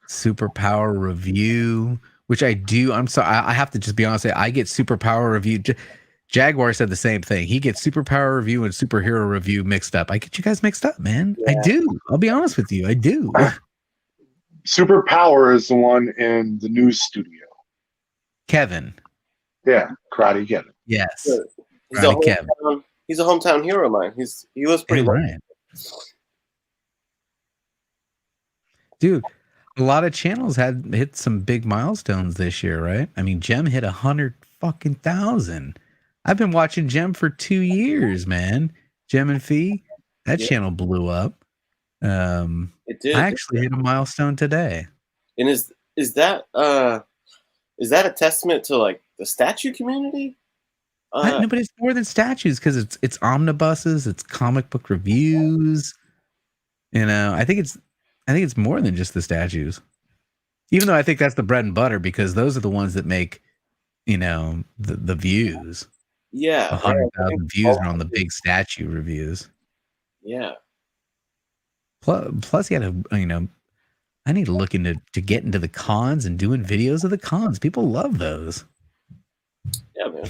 Superpower Review, which I do. I'm sorry, I have to just be honest. I get Superpower Review. Jaguar said the same thing. He gets Superpower Review and Superhero Review mixed up. I get you guys mixed up, man. Yeah. I do. I'll be honest with you. I do. Superpower is the one in the news studio. Kevin. Yeah, Karate Kevin. Yes. He's a hometown hero of mine. He lives pretty well. Right. Dude, a lot of channels had hit some big milestones this year, right? I mean, Gem hit 100,000. I've been watching Gem for 2 years, man. Gem and Fee, that channel blew up. It did. I actually hit a milestone today. And is that a testament to like the statue community? No, but it's more than statues because it's omnibuses, it's comic book reviews. I think it's more than just the statues. Even though I think that's the bread and butter because those are the ones that make, the views. Yeah, 100,000 views are on the big statue reviews. Yeah. Plus, you had to, I need to look into to get into the cons and doing videos of the cons. People love those. Yeah, man.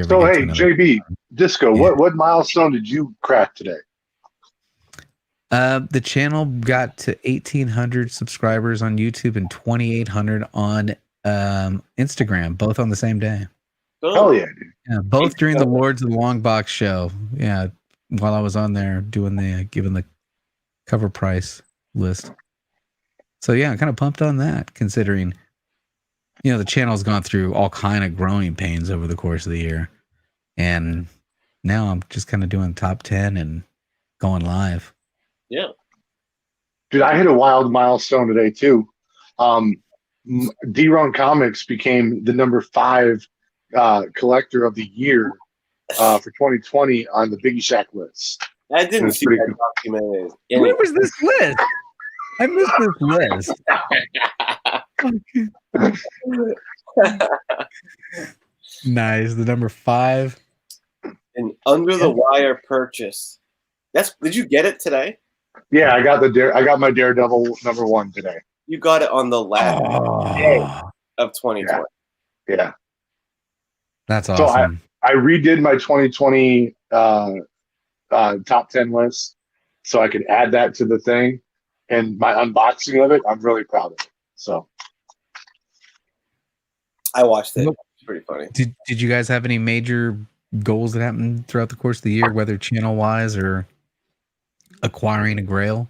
So hey, JB, Disco, what milestone did you crack today? The channel got to 1,800 subscribers on YouTube and 2,800 on Instagram, both on the same day. Hell yeah, dude. Yeah, both during the Lords of the Long Box show. Yeah, while I was on there doing giving the cover price list. So yeah, I'm kind of pumped on that, considering the channel's gone through all kind of growing pains over the course of the year, and now I'm just kind of doing top 10 and going live. Yeah, dude, I hit a wild milestone today too. D-Run Comics became the number 5 collector of the year for 2020 on the Biggie Shack list. I didn't see that documented. Where was this list? I missed this list. Nice. The number 5. An under the wire purchase. Did you get it today? Yeah, I got my Daredevil number 1 today. You got it on the last day of 2020. Yeah. That's awesome. So I redid my 2020 top 10 list so I could add that to the thing. And my unboxing of it, I'm really proud of it. So I watched it. It's pretty funny. Did you guys have any major goals that happened throughout the course of the year, whether channel wise or acquiring a grail?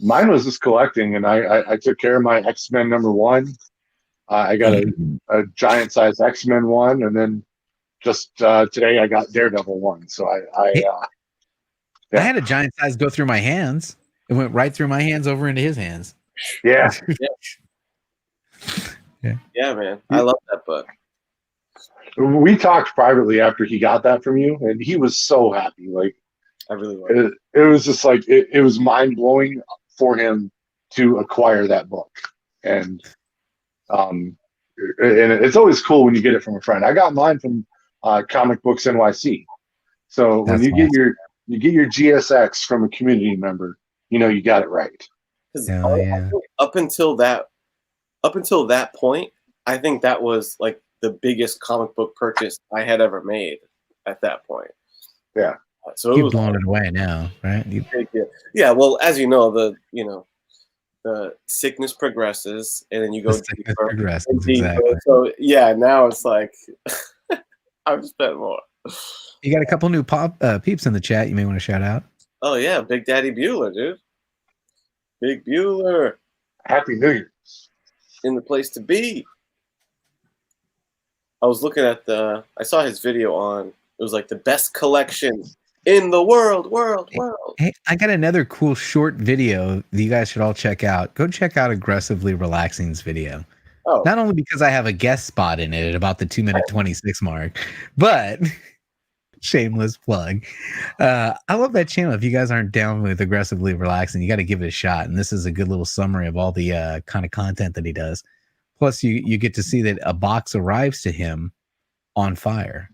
Mine was just collecting, and I took care of my X-Men number 1. I got a giant size X-Men 1, and then just today I got Daredevil 1. So I had a giant size go through my hands. It went right through my hands over into his hands. Yeah. Yeah, man. I love that book. We talked privately after he got that from you, and he was so happy. Like, I really was. It was just like it was mind blowing for him to acquire that book. And it's always cool when you get it from a friend. I got mine from Comic Books NYC. So when That's you get awesome. your GSX from a community member, you know you got it right. Because Hell yeah. up until that point, I think that was like the biggest comic book purchase I had ever made at that point. Yeah. So it You've was blown it away now, right? a big deal. Yeah, well, as you know, the sickness progresses, and then you go The sickness deeper progresses, and deeper. exactly. So yeah, now it's like I've spent more. You got a couple new peeps in the chat you may want to shout out. Oh yeah, Big Daddy Bueller, dude. Big Bueller Happy New Year. in the place to be. I was looking at I saw his video on, it was like the best collection in the world. Hey, I got another cool short video that you guys should all check out. Go check out Aggressively Relaxing's video. Oh, Not only because I have a guest spot in it at about the 2-minute 26 mark, but shameless plug. I love that channel. If you guys aren't down with Aggressively Relaxing, you got to give it a shot. And this is a good little summary of all the kind of content that he does. Plus, you get to see that a box arrives to him on fire.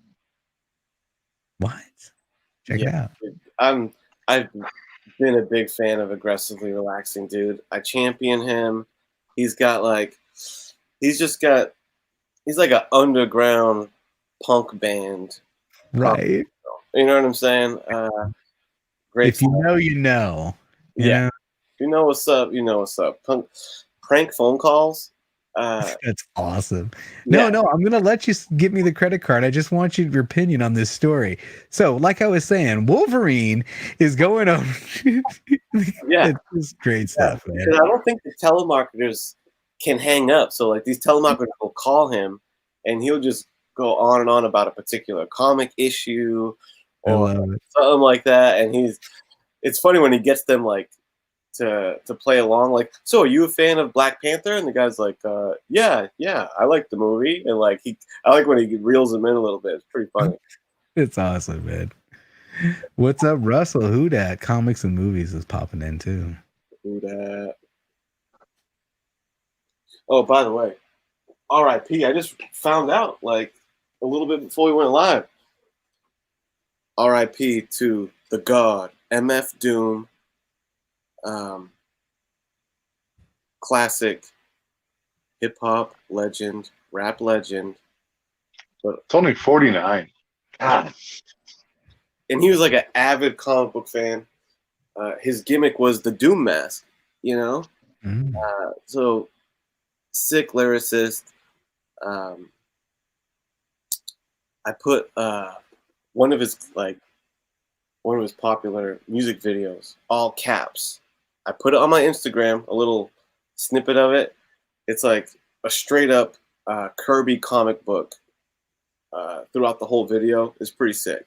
What? Check it out. I've been a big fan of Aggressively Relaxing, dude. I champion him. He's like an underground punk band. Right. You know what I'm saying? Great. If you know, you know. Yeah. know? You know what's up. You know what's up. Prank phone calls. That's awesome. Yeah. No, I'm gonna let you give me the credit card. I just want your opinion on this story. So, like I was saying, Wolverine is going over. Yeah. It's just great stuff, man. Because I don't think the telemarketers can hang up. So like these telemarketers will call him, and he'll just go on and on about a particular comic issue or something like that. And it's funny when he gets them like to play along, like, so are you a fan of Black Panther? And the guy's like, yeah, I like the movie. And like I like when he reels them in a little bit. It's pretty funny. It's awesome, man. What's up, Russell? Who dat? Comics and movies is popping in too. Who dat? Oh, by the way, R.I.P. I just found out like a little bit before we went live. R.I.P. to the God, MF Doom. Classic hip hop legend, rap legend. But It's only 49. God. And he was like an avid comic book fan. His gimmick was the Doom mask, you know? So sick lyricist. I put one of his popular music videos, all caps. I put it on my Instagram, a little snippet of it. It's like a straight up Kirby comic book throughout the whole video. It's pretty sick.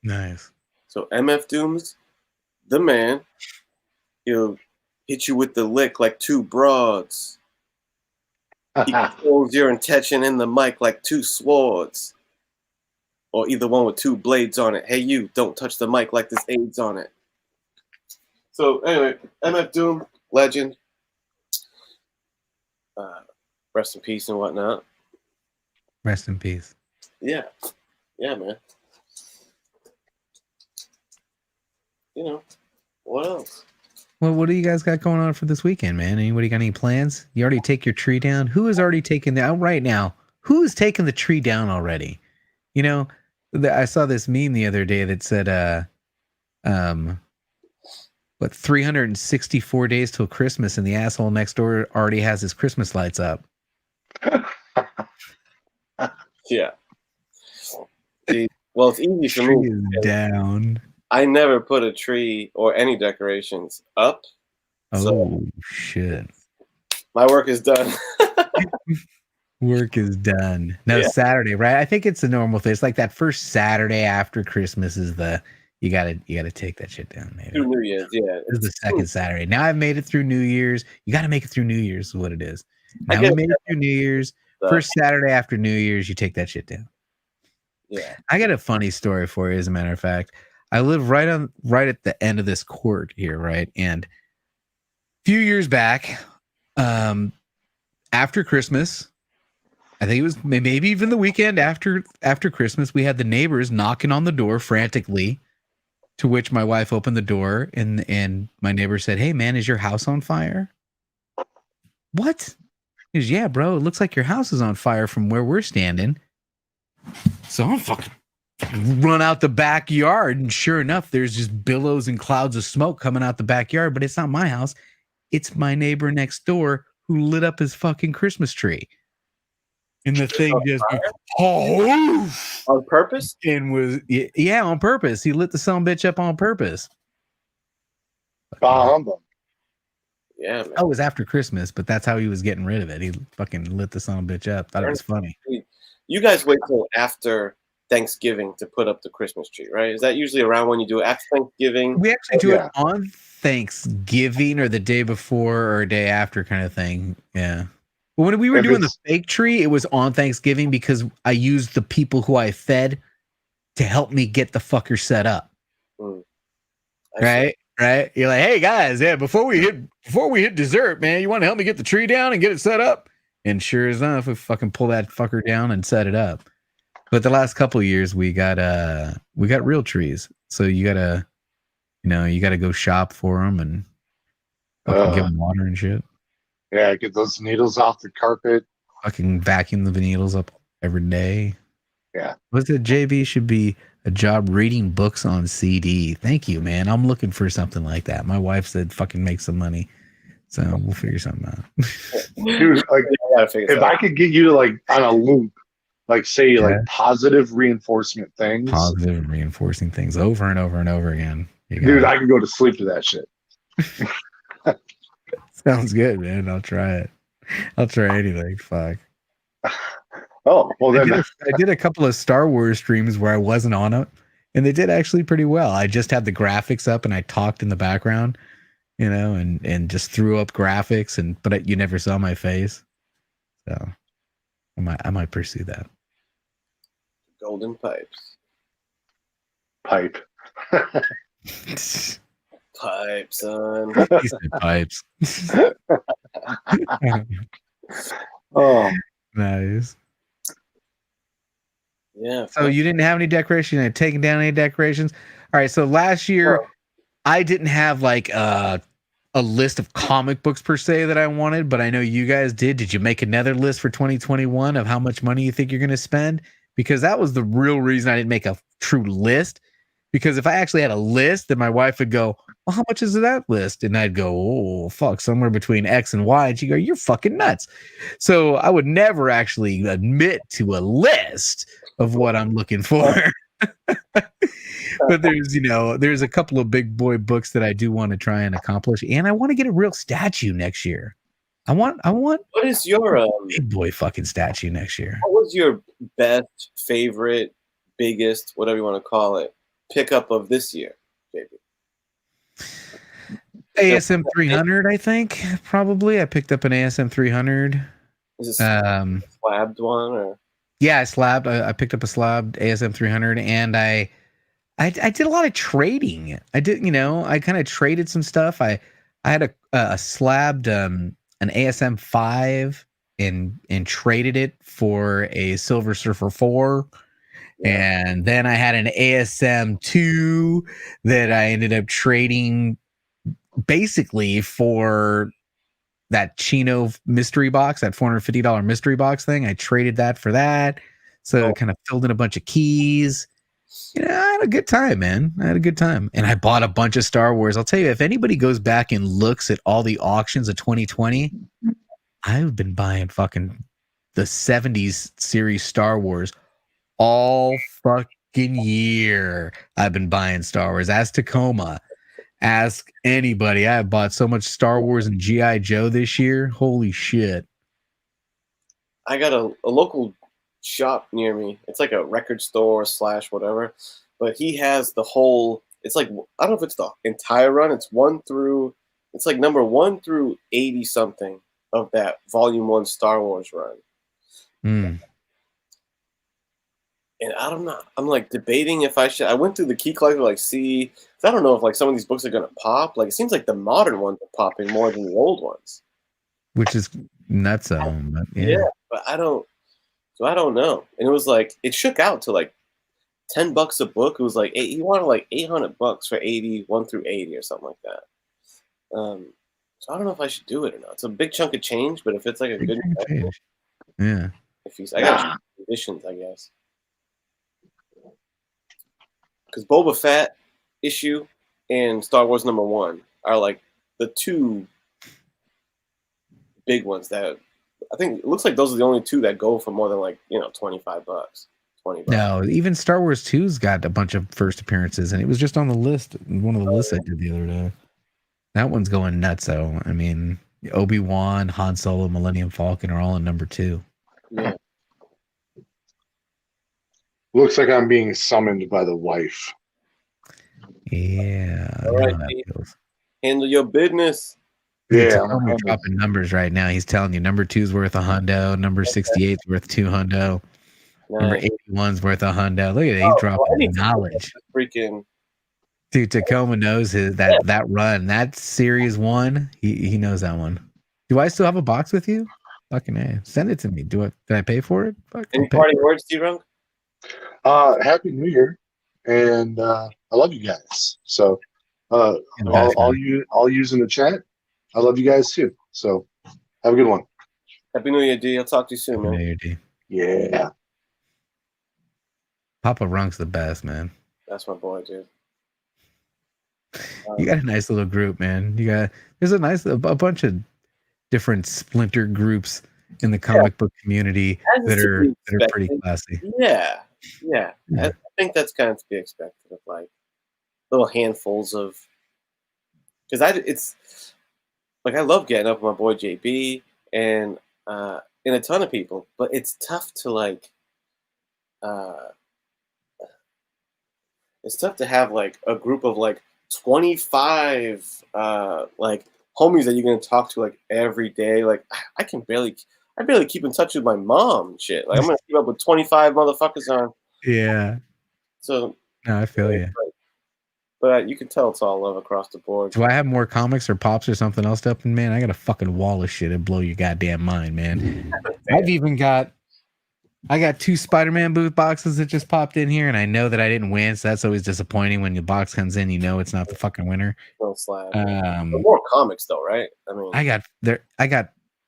Nice. So MF Doom's the man. He'll hit you with the lick like two broads. He controls your intention in the mic like two swords. Or either one with two blades on it. Hey, you, don't touch the mic like there's AIDS on it. So anyway, MF Doom, legend. Rest in peace and whatnot. Rest in peace. Yeah, man. You know, what else? Well, what do you guys got going on for this weekend, man? Anybody got any plans? You already take your tree down? Who has already taken that right now? Who's taken the tree down already? You know, I saw this meme the other day that said, 364 days till Christmas, and the asshole next door already has his Christmas lights up. Yeah. Well, it's easy for Tree me. is down. I never put a tree or any decorations up. Oh, shit. My work is done. Work is done. No, Yeah. Saturday, right? I think it's a normal thing. It's like that first Saturday after Christmas is you gotta take that shit down, maybe. Through New Year's, yeah. This is the second Saturday. Now I've made it through New Year's. You gotta make it through New Year's is what it is. I Now get we made it through New Year's. So, First Saturday after New Year's, you take that shit down. yeah. I got a funny story for you, as a matter of fact. I live right at the end of this court here, right? And few years back, after Christmas, I think it was maybe even the weekend after Christmas, we had the neighbors knocking on the door frantically. To which my wife opened the door, and my neighbor said, "Hey man, is your house on fire?" What? He goes, "Yeah, bro, it looks like your house is on fire from where we're standing." So I'm fucking run out the backyard, and sure enough, there's just billows and clouds of smoke coming out the backyard. But it's not my house; it's my neighbor next door who lit up his fucking Christmas tree. And the thing just on purpose, and was on purpose. He lit the son bitch up on purpose. Humbug. Yeah, man. Oh, it was after Christmas, but that's how he was getting rid of it. He fucking lit the son bitch up. Thought it was funny. You guys wait till after Thanksgiving to put up the Christmas tree, right? Is that usually around when you do it after Thanksgiving? We actually do it on Thanksgiving or the day before or a day after kind of thing. Yeah. But when we were doing the fake tree, it was on Thanksgiving because I used the people who I fed to help me get the fucker set up. Right? Right? You're like, "Hey guys, yeah, before we hit dessert, man, you want to help me get the tree down and get it set up?" And sure enough, we fucking pull that fucker down and set it up. But the last couple of years we got real trees. So you gotta go shop for them and fucking give them water and shit. Yeah, get those needles off the carpet. Fucking vacuum the needles up every day. Yeah. What's it? JB should be a job reading books on CD. Thank you, man. I'm looking for something like that. My wife said fucking make some money. So we'll figure something out. Dude, like if I could get you to like on a loop, like say like positive reinforcement things. Positive reinforcing things over and over and over again. Dude, I can go to sleep to that shit. Sounds good, man. I'll try it. I'll try anything. Fuck. Oh, well then I did a couple of Star Wars streams where I wasn't on it, and they did actually pretty well. I just had the graphics up and I talked in the background, and just threw up graphics, but you never saw my face. So I might pursue that. Golden pipes. Pipe. Pipe, son. He said pipes. Oh, nice. Yeah. So you didn't have any decorations? You had taken down any decorations? All right. So last year, I didn't have like a list of comic books per se that I wanted, but I know you guys did. Did you make another list for 2021 of how much money you think you're going to spend? Because that was the real reason I didn't make a true list. Because if I actually had a list, then my wife would go, "Well, how much is that list?" And I'd go, "Oh, fuck, somewhere between X and Y." And she'd go, "You're fucking nuts." So I would never actually admit to a list of what I'm looking for. But there's a couple of big boy books that I do want to try and accomplish. And I want to get a real statue next year. I want what is your big boy fucking statue next year? What was your best, favorite, biggest, whatever you want to call it, pickup of this year, JB? ASM 300, I think. Probably. I picked up an ASM 300. Is it slabbed one or? Yeah, I picked up a slabbed ASM 300, and I did a lot of trading. I did, I kind of traded some stuff. I had a slabbed an ASM 5 and traded it for a Silver Surfer 4. Yeah. And then I had an ASM 2 that I ended up trading basically for that Chino mystery box, that $450 mystery box thing. I traded that for that. So I kind of filled in a bunch of keys. I had a good time, man. I had a good time. And I bought a bunch of Star Wars. I'll tell you, if anybody goes back and looks at all the auctions of 2020, I've been buying fucking the 70s series Star Wars all fucking year. I've been buying Star Wars. Ask Tacoma. Ask anybody. I have bought so much Star Wars and G.I. Joe this year. Holy shit. I got a local shop near me. It's like a record store / whatever. But he has the whole, it's like, I don't know if it's the entire run. It's like number 1 through 80 something of that Volume 1 Star Wars run. And I don't know. I'm like debating if I should. I went through the key collector, like see. 'Cause I don't know if like some of these books are gonna pop. Like it seems like the modern ones are popping more than the old ones. Which is nuts. But Yeah, but I don't. So I don't know. And it was like it shook out to like $10 a book. It was like he wanted like $800 for 81 through 80 or something like that. So I don't know if I should do it or not. It's a big chunk of change, but if it's like a Big good, chunk of change. Yeah. if he's, I got editions, I guess. Because Boba Fett issue and Star Wars #1 are like the two big ones that I think it looks like those are the only two that go for more than like $25, $20. No, even Star Wars 2's got a bunch of first appearances, and it was just on the list. One of the lists I did the other day. That one's going nuts. So I mean, Obi-Wan, Han Solo, Millennium Falcon are all in #2. Yeah. Looks like I'm being summoned by the wife. Yeah. I All know right, how that Pete. feels. Handle your business. Dude, Yeah, Tacoma's dropping numbers right now. He's telling you #2's worth $100, number 68's worth $200, number Nice. 81's worth $100. Look at it, he's dropping knowledge. Freaking Dude, Tacoma knows that run, that series 1. He knows that one. Do I still have a box with you? Fucking A. Send it to me. Did I pay for it? Fuck, I'll any pay party for it. words, T-Runk? Happy New Year, and I love you guys. So I'll use in the chat. I love you guys too. So have a good one. Happy New Year, D. I'll talk to you soon, Happy New man. Year, D. Yeah. Papa Runk's the best, man. That's my boy, dude. You got a nice little group, man. There's a bunch of different splinter groups in the comic book community that are pretty classy. Yeah. I think that's kind of to be expected of like little handfuls of it's like I love getting up with my boy JB and a ton of people, but it's tough to like it's tough to have like a group of like 25 like homies that you're gonna talk to like every day. Like I barely keep in touch with my mom and shit. Like I'm gonna keep up with 25 motherfuckers on. Yeah. So No, I feel you. But you can tell it's all love across the board. Do I have more comics or pops or something else up? And man, I got a fucking wall of shit that blow your goddamn mind, man. I got 2 Spider-Man booth boxes that just popped in here, and I know that I didn't win, so that's always disappointing when your box comes in. You know it's not the fucking winner. No slab. But more comics though, right? I mean, I got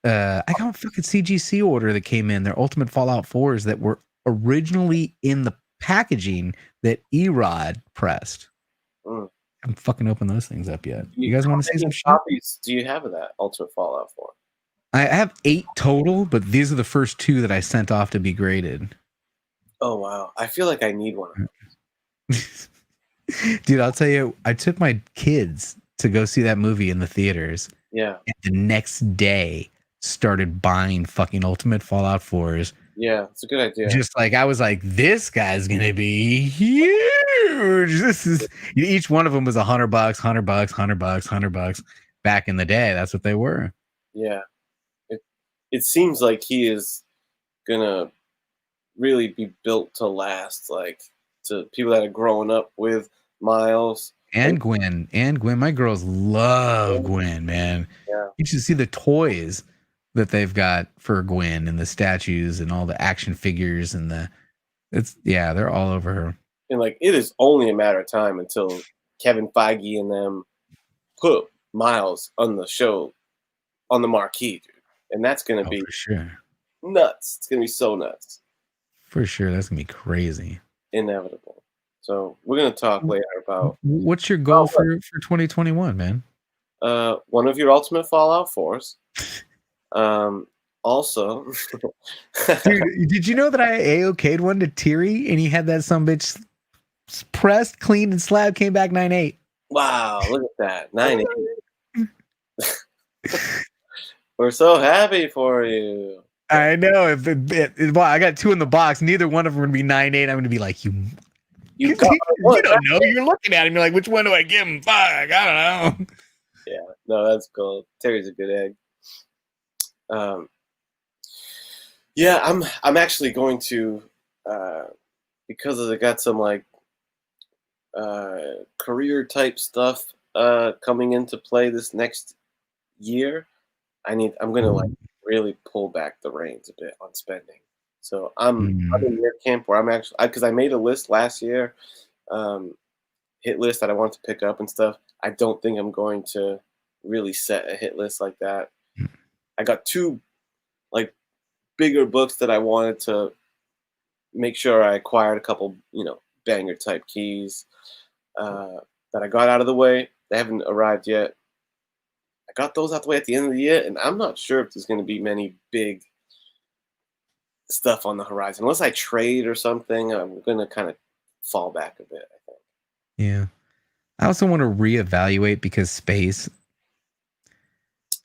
a fucking CGC order that came in. Their Ultimate Fallout 4s that were originally in the packaging that Erod pressed. I haven't fucking opened those things up yet. You guys want to see some shit? copies do you have of that Ultimate Fallout 4? I have 8 total, but these are the first 2 that I sent off to be graded. Oh wow, I feel like I need one. Dude, I'll tell you, I took my kids to go see that movie in the theaters. Yeah. And the next day started buying fucking Ultimate Fallout 4s. Yeah, it's a good idea. Just like I was like, this guy's gonna be huge. This is each one of them was $100, $100. Back in the day, that's what they were. Yeah. It seems like he is gonna really be built to last, like to people that are growing up with Miles and Gwen. My girls love Gwen, man. Yeah. You should see the toys that they've got for Gwen and the statues and all the action figures and they're all over her. And like it is only a matter of time until Kevin Feige and them put Miles on the show on the marquee, dude. And that's gonna be for sure nuts. It's gonna be so nuts. For sure, that's gonna be crazy. Inevitable. So we're gonna talk later about what's your goal for 2021, man. One of your Ultimate Fallout 4s. Also, dude, did you know that I AOK'd one to Tiri and he had that sumbitch pressed, cleaned, and slab, came back 9.8. Wow, look at that. 9.8. We're so happy for you. I know. Well, I got 2 in the box. Neither one of them would be 9.8. I'm going to be like, you don't know. You're looking at him. You're like, which one do I give him? Fuck, I don't know. Yeah, no, that's cool. Terry's a good egg. Yeah, I'm actually going to because I got some like career type stuff coming into play this next year. I'm gonna like really pull back the reins a bit on spending. So I'm in your camp where I'm actually because I made a list last year, hit list that I want to pick up and stuff. I don't think I'm going to really set a hit list like that. I got two like bigger books that I wanted to make sure I acquired a couple, banger type keys that I got out of the way. They haven't arrived yet. I got those out the way at the end of the year, and I'm not sure if there's going to be many big stuff on the horizon. Unless I trade or something, I'm going to kind of fall back a bit, I think. Yeah. I also want to reevaluate because space,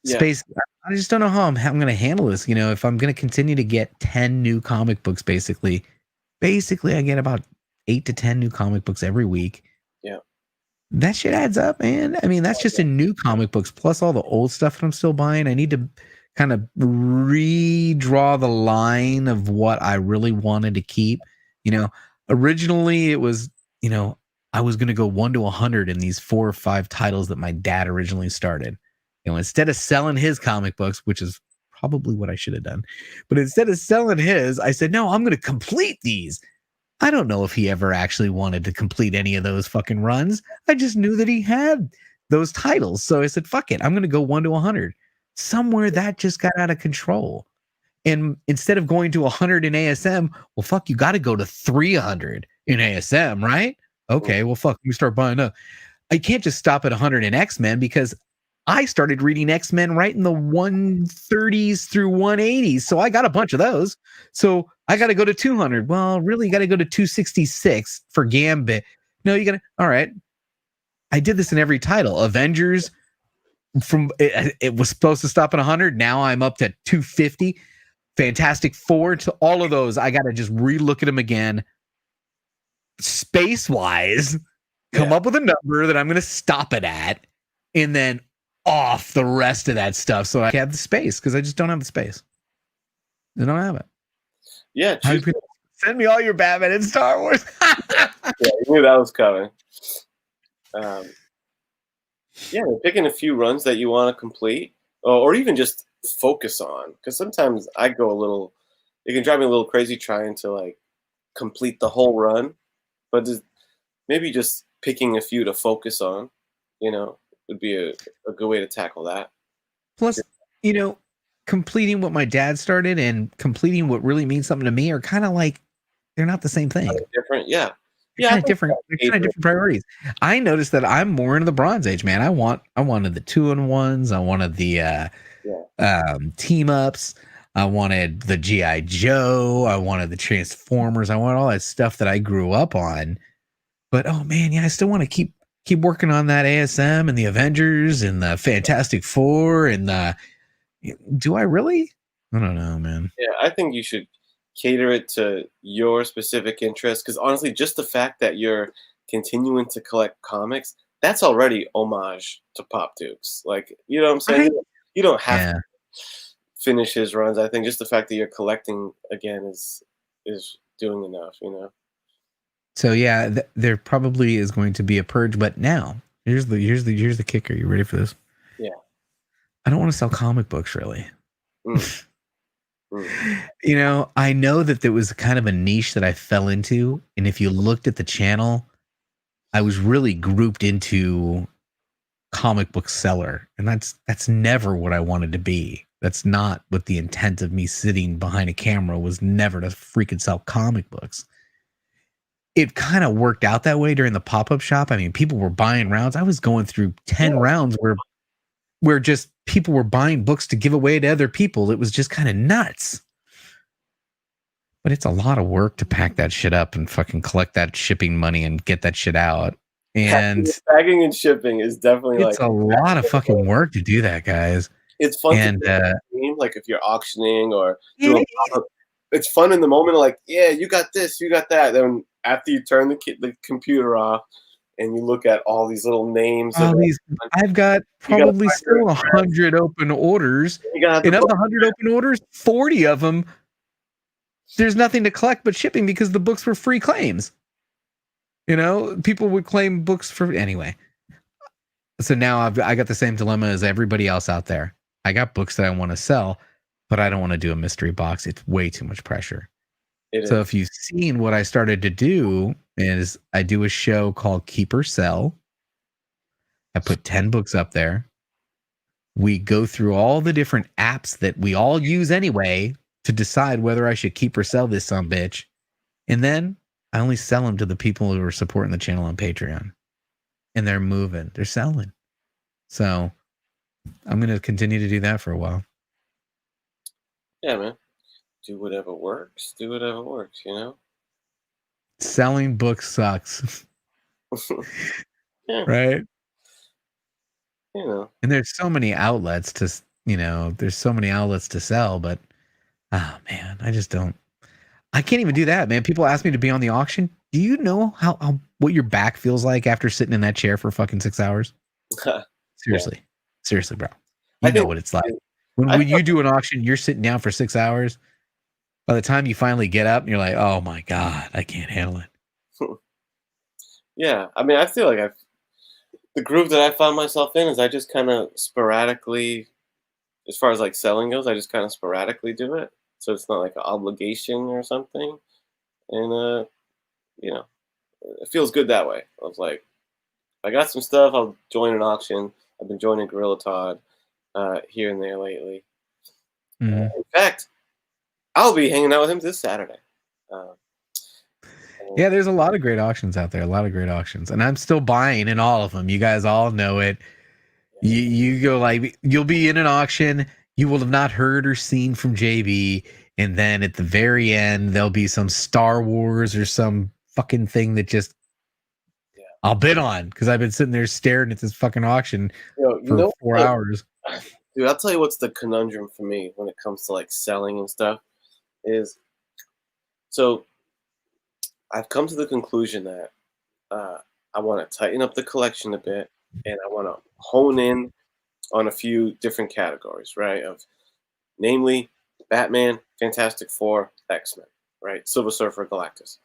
I just don't know how I'm going to handle this. If I'm going to continue to get 10 new comic books, basically I get about 8 to 10 new comic books every week. Yeah. That shit adds up, man. I mean, that's just in new comic books plus all the old stuff that I'm still buying. I need to kind of redraw the line of what I really wanted to keep. Originally it was, I was going to go 1 to 100 in these 4 or 5 titles that my dad originally started. Instead of selling his comic books, which is probably what I should have done, but instead of selling his, I said, no, I'm going to complete these. I don't know if he ever actually wanted to complete any of those fucking runs. I just knew that he had those titles. So I said, fuck it. I'm going to go 1 to 100. Somewhere that just got out of control. And instead of going to 100 in ASM, well, fuck, you got to go to 300 in ASM, right? Okay, well, fuck, you start buying up. I can't just stop at 100 in X-Men because I started reading X-Men right in the 130s through 180s. So I got a bunch of those. So I got to go to 200. Well, really, you got to go to 266 for Gambit. No, you got to, all right. I did this in every title. Avengers, it was supposed to stop at 100. Now I'm up to 250. Fantastic Four, to all of those. I got to just relook at them again. Space-wise, come up with a number that I'm going to stop it at. And then off the rest of that stuff so I have the space because I just don't have the space. I don't have it. Yeah, send me all your Batman and Star Wars. Yeah, you knew that was coming. Picking a few runs that you want to complete, or even just focus on. Because sometimes I go it can drive me a little crazy trying to like complete the whole run, but maybe just picking a few to focus on, would be a good way to tackle that. Plus, completing what my dad started and completing what really means something to me are kind of like, they're not the same thing. Different, yeah. Kind of different priorities. I noticed that I'm more into the Bronze Age, man. I wanted the 2-in-1s. I wanted the team ups. I wanted the G.I. Joe. I wanted the Transformers. I wanted all that stuff that I grew up on. But oh man, I still want to keep working on that ASM and the Avengers and the Fantastic Four and do I really? I don't know, man. Yeah, I think you should cater it to your specific interest because honestly, just the fact that you're continuing to collect comics, that's already homage to Pop Dukes. Like, you know what I'm saying? You don't have to finish his runs. I think just the fact that you're collecting again is doing enough, So yeah, there probably is going to be a purge, but now here's the kicker. You ready for this? Yeah. I don't want to sell comic books really. I know that there was kind of a niche that I fell into, and if you looked at the channel, I was really grouped into comic book seller, and that's never what I wanted to be. That's not what the intent of me sitting behind a camera was. Never to freaking sell comic books. It kind of worked out that way during the pop-up shop. I mean, people were buying rounds. I was going through 10 rounds where just people were buying books to give away to other people. It was just kind of nuts. But it's a lot of work to pack that shit up and fucking collect that shipping money and get that shit out. And packing and shipping is definitely it's a lot of fucking work to do that, guys. It's fun and like if you're auctioning or doing pop-up, it's fun in the moment. Like, yeah, you got this, you got that. Then after you turn the computer off and you look at all these little names, I've got probably still 100 open orders. And of the 100 open orders, 40 of them there's nothing to collect but shipping because the books were free claims. You know, people would claim books for anyway. So now I got the same dilemma as everybody else out there. I got books that I want to sell, but I don't want to do a mystery box. It's way too much pressure. So if you've seen what I started to do is I do a show called Keep or Sell. I put 10 books up there. We go through all the different apps that we all use anyway to decide whether I should keep or sell this sumbitch. And then I only sell them to the people who are supporting the channel on Patreon. And they're moving. They're selling. So I'm going to continue to do that for a while. Yeah, man. Do whatever works. Do whatever works, you know? Selling books sucks. Yeah. Right? You know. And there's so many outlets to, there's so many outlets to sell, but oh man, I can't even do that, man. People ask me to be on the auction. Do you know how what your back feels like after sitting in that chair for fucking 6 hours? Seriously. Seriously, bro. You know what it's like. When you do an auction, you're sitting down for 6 hours. By the time you finally get up, you're like, oh my God, I can't handle it. Yeah. I mean, I feel like the groove that I found myself in is I just kind of sporadically, as far as like selling goes, I just kind of sporadically do it. So it's not like an obligation or something. And, it feels good that way. I was like, I got some stuff, I'll join an auction. I've been joining Gorilla Todd here and there lately. In fact, I'll be hanging out with him this Saturday. Yeah, there's a lot of great auctions out there. A lot of great auctions. And I'm still buying in all of them. You guys all know it. You go like, you'll be in an auction. You will have not heard or seen from JB. And then at the very end, there'll be some Star Wars or some fucking thing that just I'll bid on because I've been sitting there staring at this fucking auction for 4 hours. Dude, I'll tell you what's the conundrum for me when it comes to like selling and stuff is, so I've come to the conclusion that I want to tighten up the collection a bit and I want to hone in on a few different categories, right? Of namely Batman, Fantastic Four, X-Men, right? Silver Surfer, Galactus.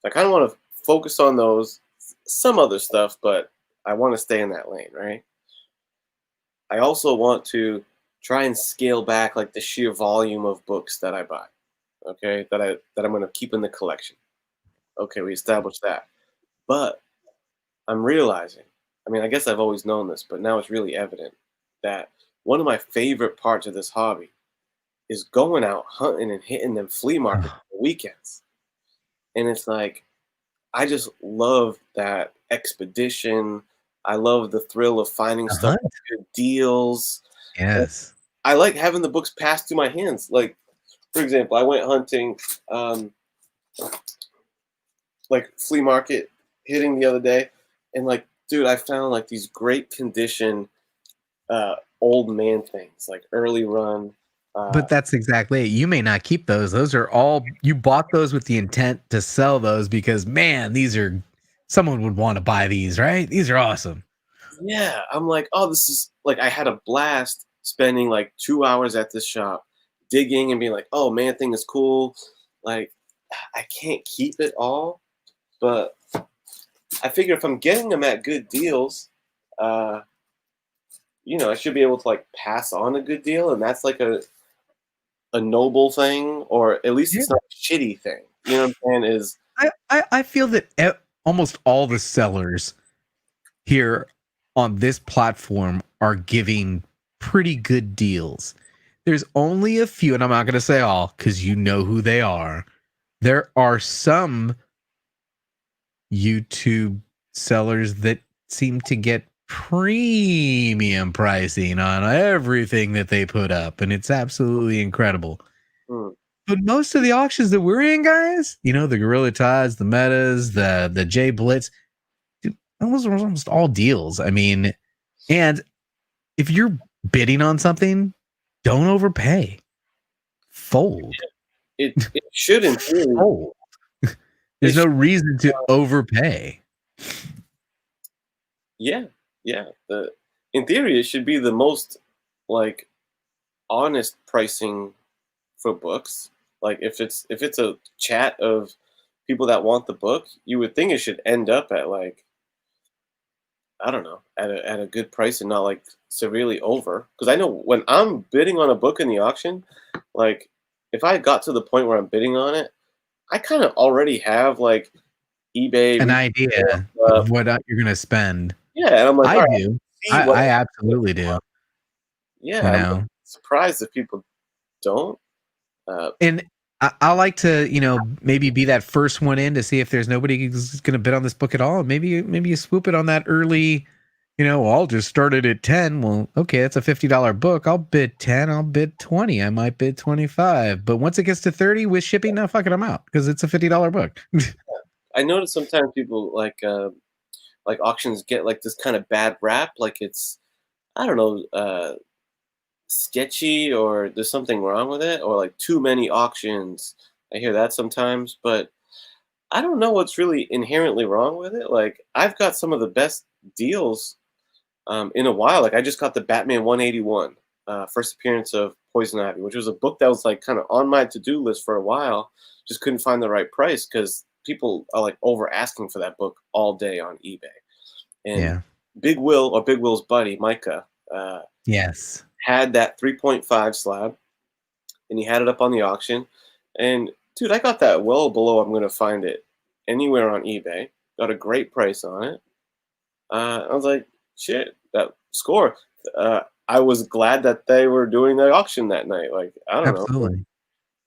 I kind of want to focus on those, some other stuff, but I want to stay in that lane, right? I also want to try and scale back like the sheer volume of books that I buy, okay? That I'm going to keep in the collection. Okay, we established that. But I'm realizing, I mean, I guess I've always known this, but now it's really evident that one of my favorite parts of this hobby is going out hunting and hitting them flea markets on the weekends. And it's like, I just love that expedition. I love the thrill of finding stuff at good deals. Yes. I like having the books pass through my hands. Like, for example, I went hunting like flea market hitting the other day, and like, dude, I found like these great condition old man things, like early run. But that's exactly it. You may not keep those. Those are all, you bought those with the intent to sell those because, man, someone would want to buy these, right? These are awesome. Yeah, I'm like, oh, this is like, I had a blast spending like 2 hours at this shop digging and being like, oh, man, thing is cool. Like, I can't keep it all, but I figure if I'm getting them at good deals, I should be able to like pass on a good deal, and that's like a noble thing, or at least it's not a shitty thing. You know what I'm saying? I feel that almost all the sellers here on this platform are giving pretty good deals. There's only a few, and I'm not going to say all because you know who they are. There are some YouTube sellers that seem to get premium pricing on everything that they put up, and it's absolutely incredible. But most of the auctions that we're in, guys, the Gorilla Todds, the Metas, the J Blitz, dude, those are almost all deals. I mean, and if you're bidding on something, don't overpay. Fold. It shouldn't. Fold. There's no reason to overpay. Yeah. In theory, it should be the most like honest pricing for books. Like if it's a chat of people that want the book, you would think it should end up at like, I don't know, at a good price and not like severely over. Because I know when I'm bidding on a book in the auction, like if I got to the point where I'm bidding on it, I kind of already have like eBay An retail idea stuff. of what you're gonna spend. Yeah, and I'm like, I all right, do. see what. I absolutely do. Yeah, You I'm know, surprised if people don't. and I like to, maybe be that first one in to see if there's nobody who's going to bid on this book at all. Maybe you swoop it on that early. I'll just start it at 10. Well, okay, that's a $50 book. I'll bid 10. I'll bid 20. I might bid 25. But once it gets to 30 with shipping, no, fuck it, I'm out because it's a $50 book. I notice sometimes people like auctions get like this kind of bad rap, like it's, I don't know, sketchy or there's something wrong with it, or like too many auctions. I hear that sometimes, but I don't know what's really inherently wrong with it. Like I've got some of the best deals in a while. Like I just got the Batman 181 first appearance of Poison Ivy, which was a book that was like kind of on my to-do list for a while. Just couldn't find the right price because people are like over asking for that book all day on eBay. And Yeah. Big Will, or Big Will's buddy Micah, Yes. had that 3.5 slab, and he had it up on the auction. And dude, I got that well below I'm going to find it anywhere on eBay. Got a great price on it. I was like, shit, that score. I was glad that they were doing the auction that night. Like, I don't know. Absolutely.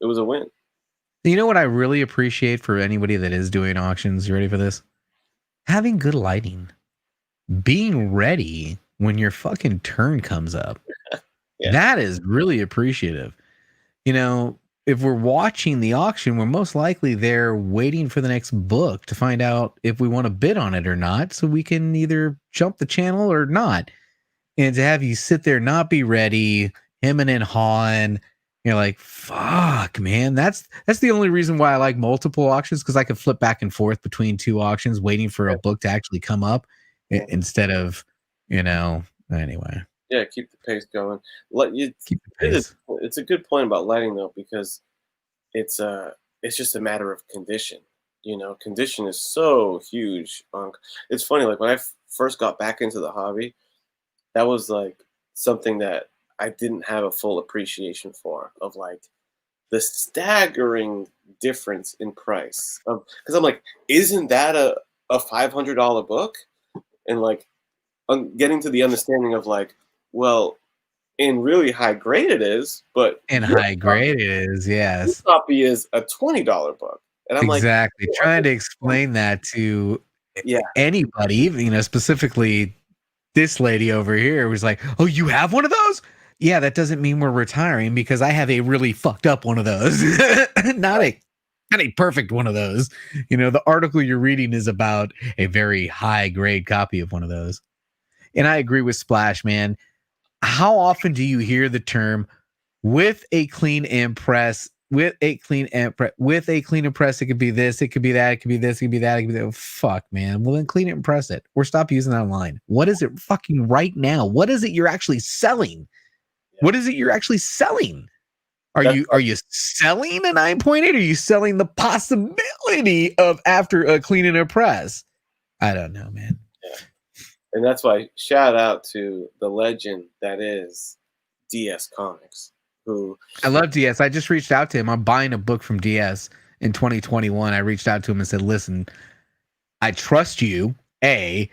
It was a win. You know what I really appreciate for anybody that is doing auctions? You ready for this? Having good lighting. Being ready when your fucking turn comes up. Yeah. That is really appreciative. If we're watching the auction, we're most likely there waiting for the next book to find out if we want to bid on it or not, so we can either jump the channel or not. And to have you sit there, not be ready, hemming and hawing, you're like, fuck, man. That's the only reason why I like multiple auctions, because I can flip back and forth between two auctions waiting for a book to actually come up instead of, anyway. Yeah, keep the pace going. Let you Keep the pace. It's a good point about lighting though, because it's just a matter of condition. Condition is so huge. It's funny, like when I first got back into the hobby, that was like something that I didn't have a full appreciation for, of like the staggering difference in price. Because I'm like, isn't that a $500 book? And like getting to the understanding of like, well, in really high grade it is, but In high grade it is, yes. this copy is a $20 book. And I'm Exactly. like, Trying to explain that to yeah, anybody, even, specifically this lady over here was like, oh, you have one of those? Yeah, that doesn't mean we're retiring, because I have a really fucked up one of those. not a perfect one of those. The article you're reading is about a very high grade copy of one of those. And I agree with Splash, man. How often do you hear the term with a clean impress? With a clean impress, it could be this, it could be that, it could be this, it could be that, it could be that. Oh, fuck, man. Well, then clean it and press it, or stop using that line. What is it fucking right now? What is it you're actually selling? Yeah. What is it you're actually selling? Are you selling a 9.8? Are you selling the possibility of after a clean and a press? I don't know, man. Yeah. And that's why shout out to the legend that is DS Comics. I love DS. I just reached out to him. I'm buying a book from DS in 2021. I reached out to him and said, listen, I trust you, A,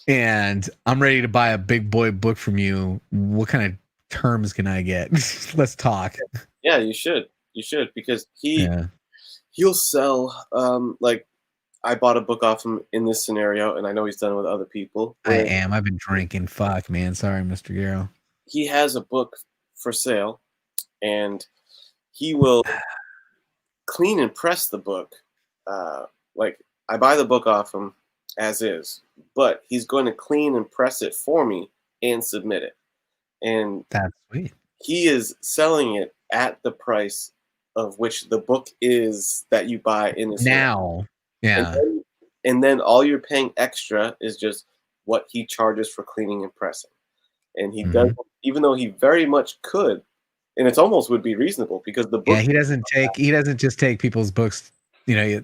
and I'm ready to buy a big boy book from you. What kind of terms can I get? Let's talk. Yeah, you should. You should, because he'll sell, like, I bought a book off him in this scenario, and I know he's done it with other people. I've been drinking. Fuck, man. Sorry, Mr. Garrow. He has a book for sale, and he will clean and press the book. Like, I buy the book off him as is, but he's going to clean and press it for me and submit it. And that's sweet. He is selling it at the price of which the book is that you buy in this now. Yeah. And then all you're paying extra is just what he charges for cleaning and pressing. And he does, even though he very much could, and it's almost would be reasonable because the book. Yeah, he doesn't just take people's books, to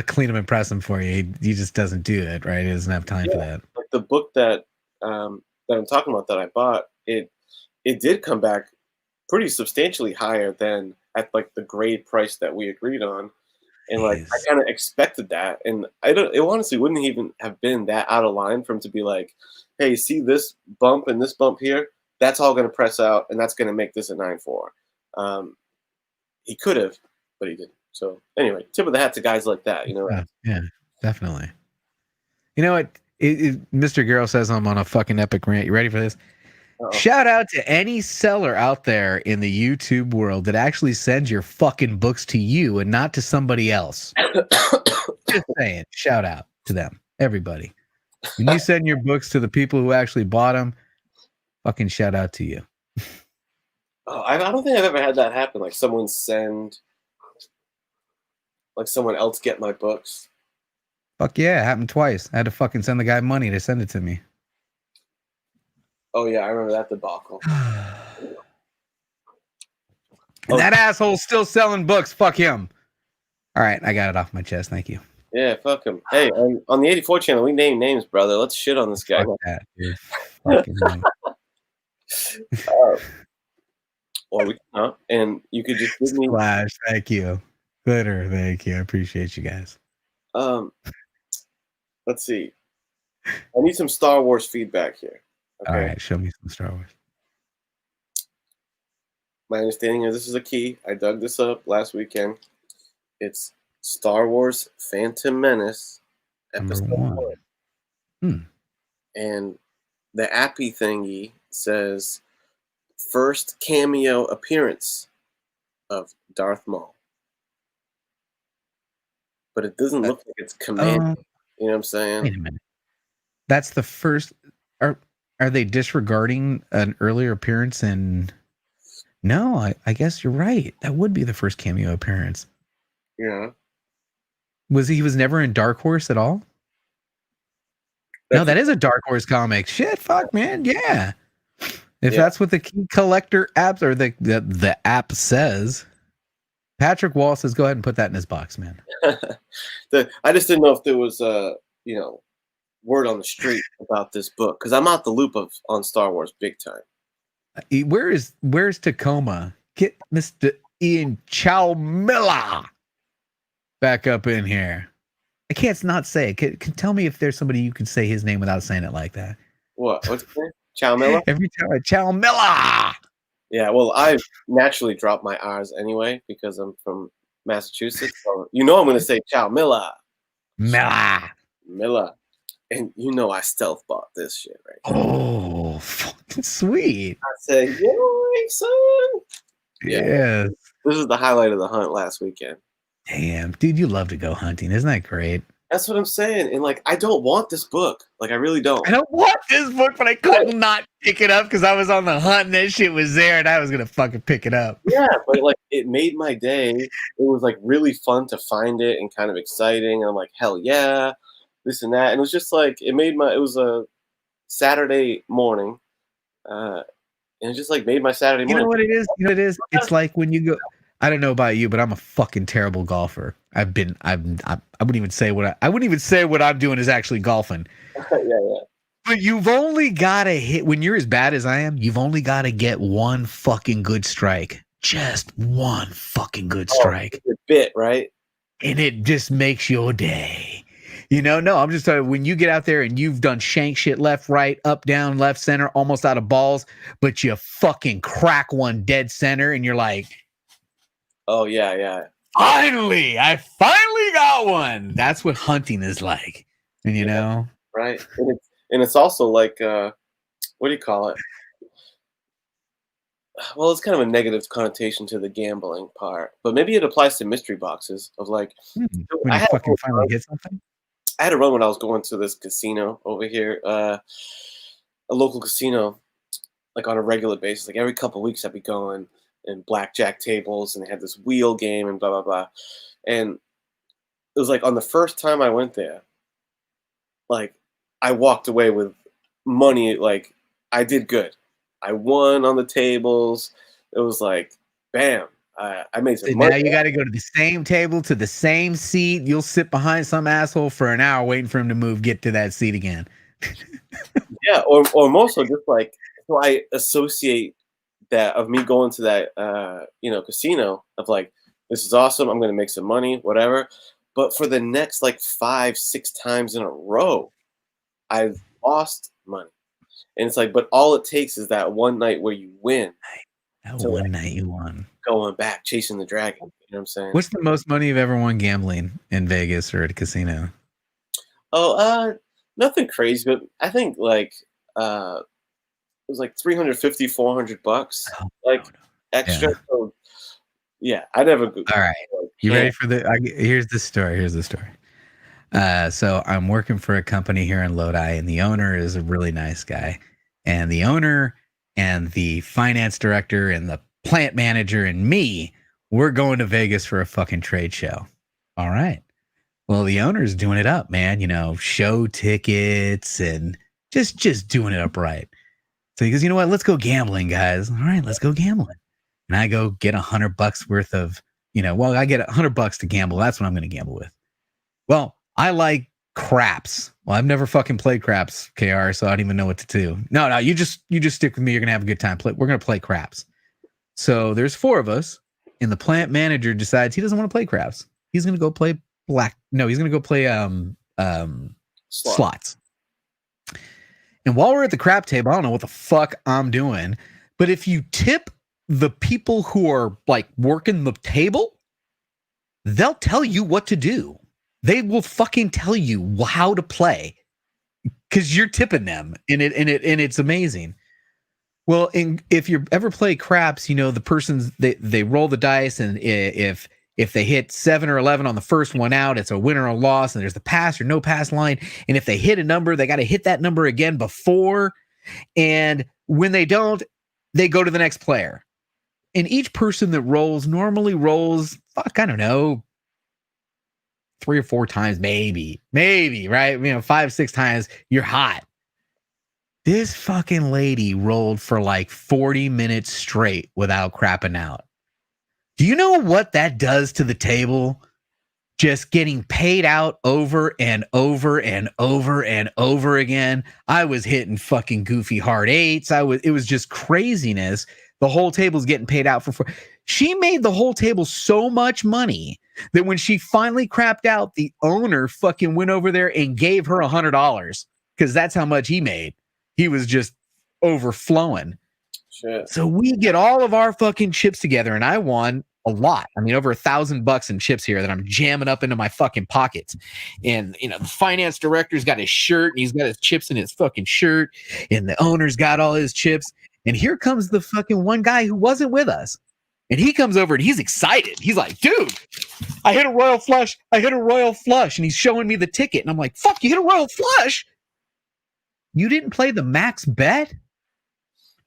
clean them and press them for you. He just doesn't do it, right? He doesn't have time for that. Like the book that I'm talking about that I bought, it did come back pretty substantially higher than at like the grade price that we agreed on. And like I kind of expected that, and it honestly wouldn't even have been that out of line for him to be like, "Hey, see this bump and this bump here? That's all going to press out, and that's going to make this a 9.4." He could have, but he didn't. So anyway, tip of the hat to guys like that. Yeah, definitely. You know what? Mr. Girl says I'm on a fucking epic rant. You ready for this? Uh-oh. Shout out to any seller out there in the YouTube world that actually sends your fucking books to you and not to somebody else. Just saying. Shout out to them. Everybody. When you send your books to the people who actually bought them, fucking shout out to you. Oh, I don't think I've ever had that happen. Like someone else get my books. Fuck yeah, it happened twice. I had to fucking send the guy money to send it to me. Oh yeah, I remember that debacle. And that asshole's still selling books. Fuck him. All right, I got it off my chest. Thank you. Yeah, fuck him. Hey, on the 84 channel, we name names, brother. Let's shit on this guy. Fuck that, dude. Fucking or we can, and you could just give me. Splash. Thank you. Glitter. Thank you. I appreciate you guys. Let's see. I need some Star Wars feedback here. Okay. All right, show me some Star Wars. My understanding is this is a key. I dug this up last weekend. It's Star Wars Phantom Menace episode 1. And the appy thingy says first cameo appearance of Darth Maul. But it doesn't look like it's command. You know what I'm saying? Wait a minute. That's the first. Are they disregarding an earlier appearance in? No, I guess you're right. That would be the first cameo appearance. Yeah. He was never in Dark Horse at all? No, that is a Dark Horse comic. Shit, fuck, man. Yeah. If that's what the key collector apps or the app says. Patrick Wall says, go ahead and put that in his box, man. I just didn't know if there was word on the street about this book, because I'm out the loop on Star Wars big time. Where's Tacoma? Get Mr. Ian Chowmilla back up in here. I can't not say it. Can tell me if there's somebody you can say his name without saying it like that. What? What's his name? Chowmilla? Every time Chowmilla. Yeah, well, I naturally drop my R's anyway because I'm from Massachusetts. So I'm going to say Chowmilla. Milla. And I stealth bought this shit, right? Oh, fucking sweet. I said, yoink, son. Yeah. This is the highlight of the hunt last weekend. Damn, dude, you love to go hunting. Isn't that great? That's what I'm saying. And I don't want this book. I really don't. I don't want this book, but I could not pick it up because I was on the hunt and that shit was there and I was going to fucking pick it up. Yeah, but it made my day. It was really fun to find it and kind of exciting. And I'm like, hell yeah, this and that. And it was just it was a Saturday morning. And it just made my Saturday morning. You know what it is? It's like when you go, I don't know about you, but I'm a fucking terrible golfer. I wouldn't even say what I'm doing is actually golfing. Yeah. But you've only got to hit, when you're as bad as I am, you've only got to get one fucking good strike. Just one fucking good strike. A bit, right? And it just makes your day. No, I'm just talking when you get out there and you've done shank shit left, right, up, down, left, center, almost out of balls, but you fucking crack one dead center and you're like, oh, yeah. I finally got one. That's what hunting is like. And right. And it's also what do you call it? Well, it's kind of a negative connotation to the gambling part, but maybe it applies to mystery boxes of when you fucking finally get something. I had a run when I was going to this casino over here, a local casino, on a regular basis. Every couple of weeks I'd be going, and blackjack tables, and they had this wheel game and blah, blah, blah. And it was on the first time I went there, I walked away with money. I did good. I won on the tables. it was like, bam, I made some And money. now you got to go to the same table, to the same seat. You'll sit behind some asshole for an hour waiting for him to move, get to that seat again. Yeah, or more so just like, so I associate that of me going to that casino of like, this is awesome, I'm gonna make some money, whatever. But for the next like 5-6 times in a row, I've lost money. And it's like, but all it takes is that one night where you win That to one like night you won. going back, chasing the dragon. You know what I'm saying? What's the most money you've ever won gambling in Vegas or at a casino? Oh, nothing crazy, but I think like it was like $350, $400, Oh, like no. extra. Yeah. So yeah, I never. All right. You ready for here's the story. Here's the story. So I'm working for a company here in Lodi, and the owner is a really nice guy. And the owner and the finance director and the plant manager and me, we're going to Vegas for a fucking trade show. All right. Well, the owner's doing it up, man. Show tickets and just doing it up right. So he goes, you know what? Let's go gambling, guys. All right, let's go gambling. And I go get $100 worth of, I get $100 to gamble. That's what I'm going to gamble with. Well, I like craps. Well, I've never fucking played craps, KR, so I don't even know what to do. No, you just stick with me. You're going to have a good time. We're going to play craps. So there's 4 of us, and the plant manager decides he doesn't want to play craps. He's going to go play he's going to go play slots. And while we're at the crap table, I don't know what the fuck I'm doing, but if you tip the people who are like working the table, they'll tell you what to do. They will fucking tell you how to play because you're tipping them, and it's amazing. Well, if you ever play craps, the persons they roll the dice, and if they hit 7 or 11 on the first one out, it's a win or a loss, and there's the pass or no pass line. And if they hit a number, they got to hit that number again before. And when they don't, they go to the next player. And each person that normally rolls, I don't know, 3 or 4 times, maybe, right? 5, 6 times, you're hot. This fucking lady rolled for like 40 minutes straight without crapping out. Do you know what that does to the table? Just getting paid out over and over and over and over again. I was hitting fucking goofy hard 8s. It was just craziness. The whole table's getting paid out for 4. She made the whole table so much money that when she finally crapped out, the owner fucking went over there and gave her $100 because that's how much he made. He was just overflowing. Shit. So we get all of our fucking chips together, and I won a lot. I mean, over $1,000 in chips here that I'm jamming up into my fucking pockets. And, the finance director's got his shirt, and he's got his chips in his fucking shirt, and the owner's got all his chips. And here comes the fucking one guy who wasn't with us. And he comes over and he's excited. He's like, dude, I hit a royal flush. And he's showing me the ticket. And I'm like, fuck, you hit a royal flush? You didn't play the max bet?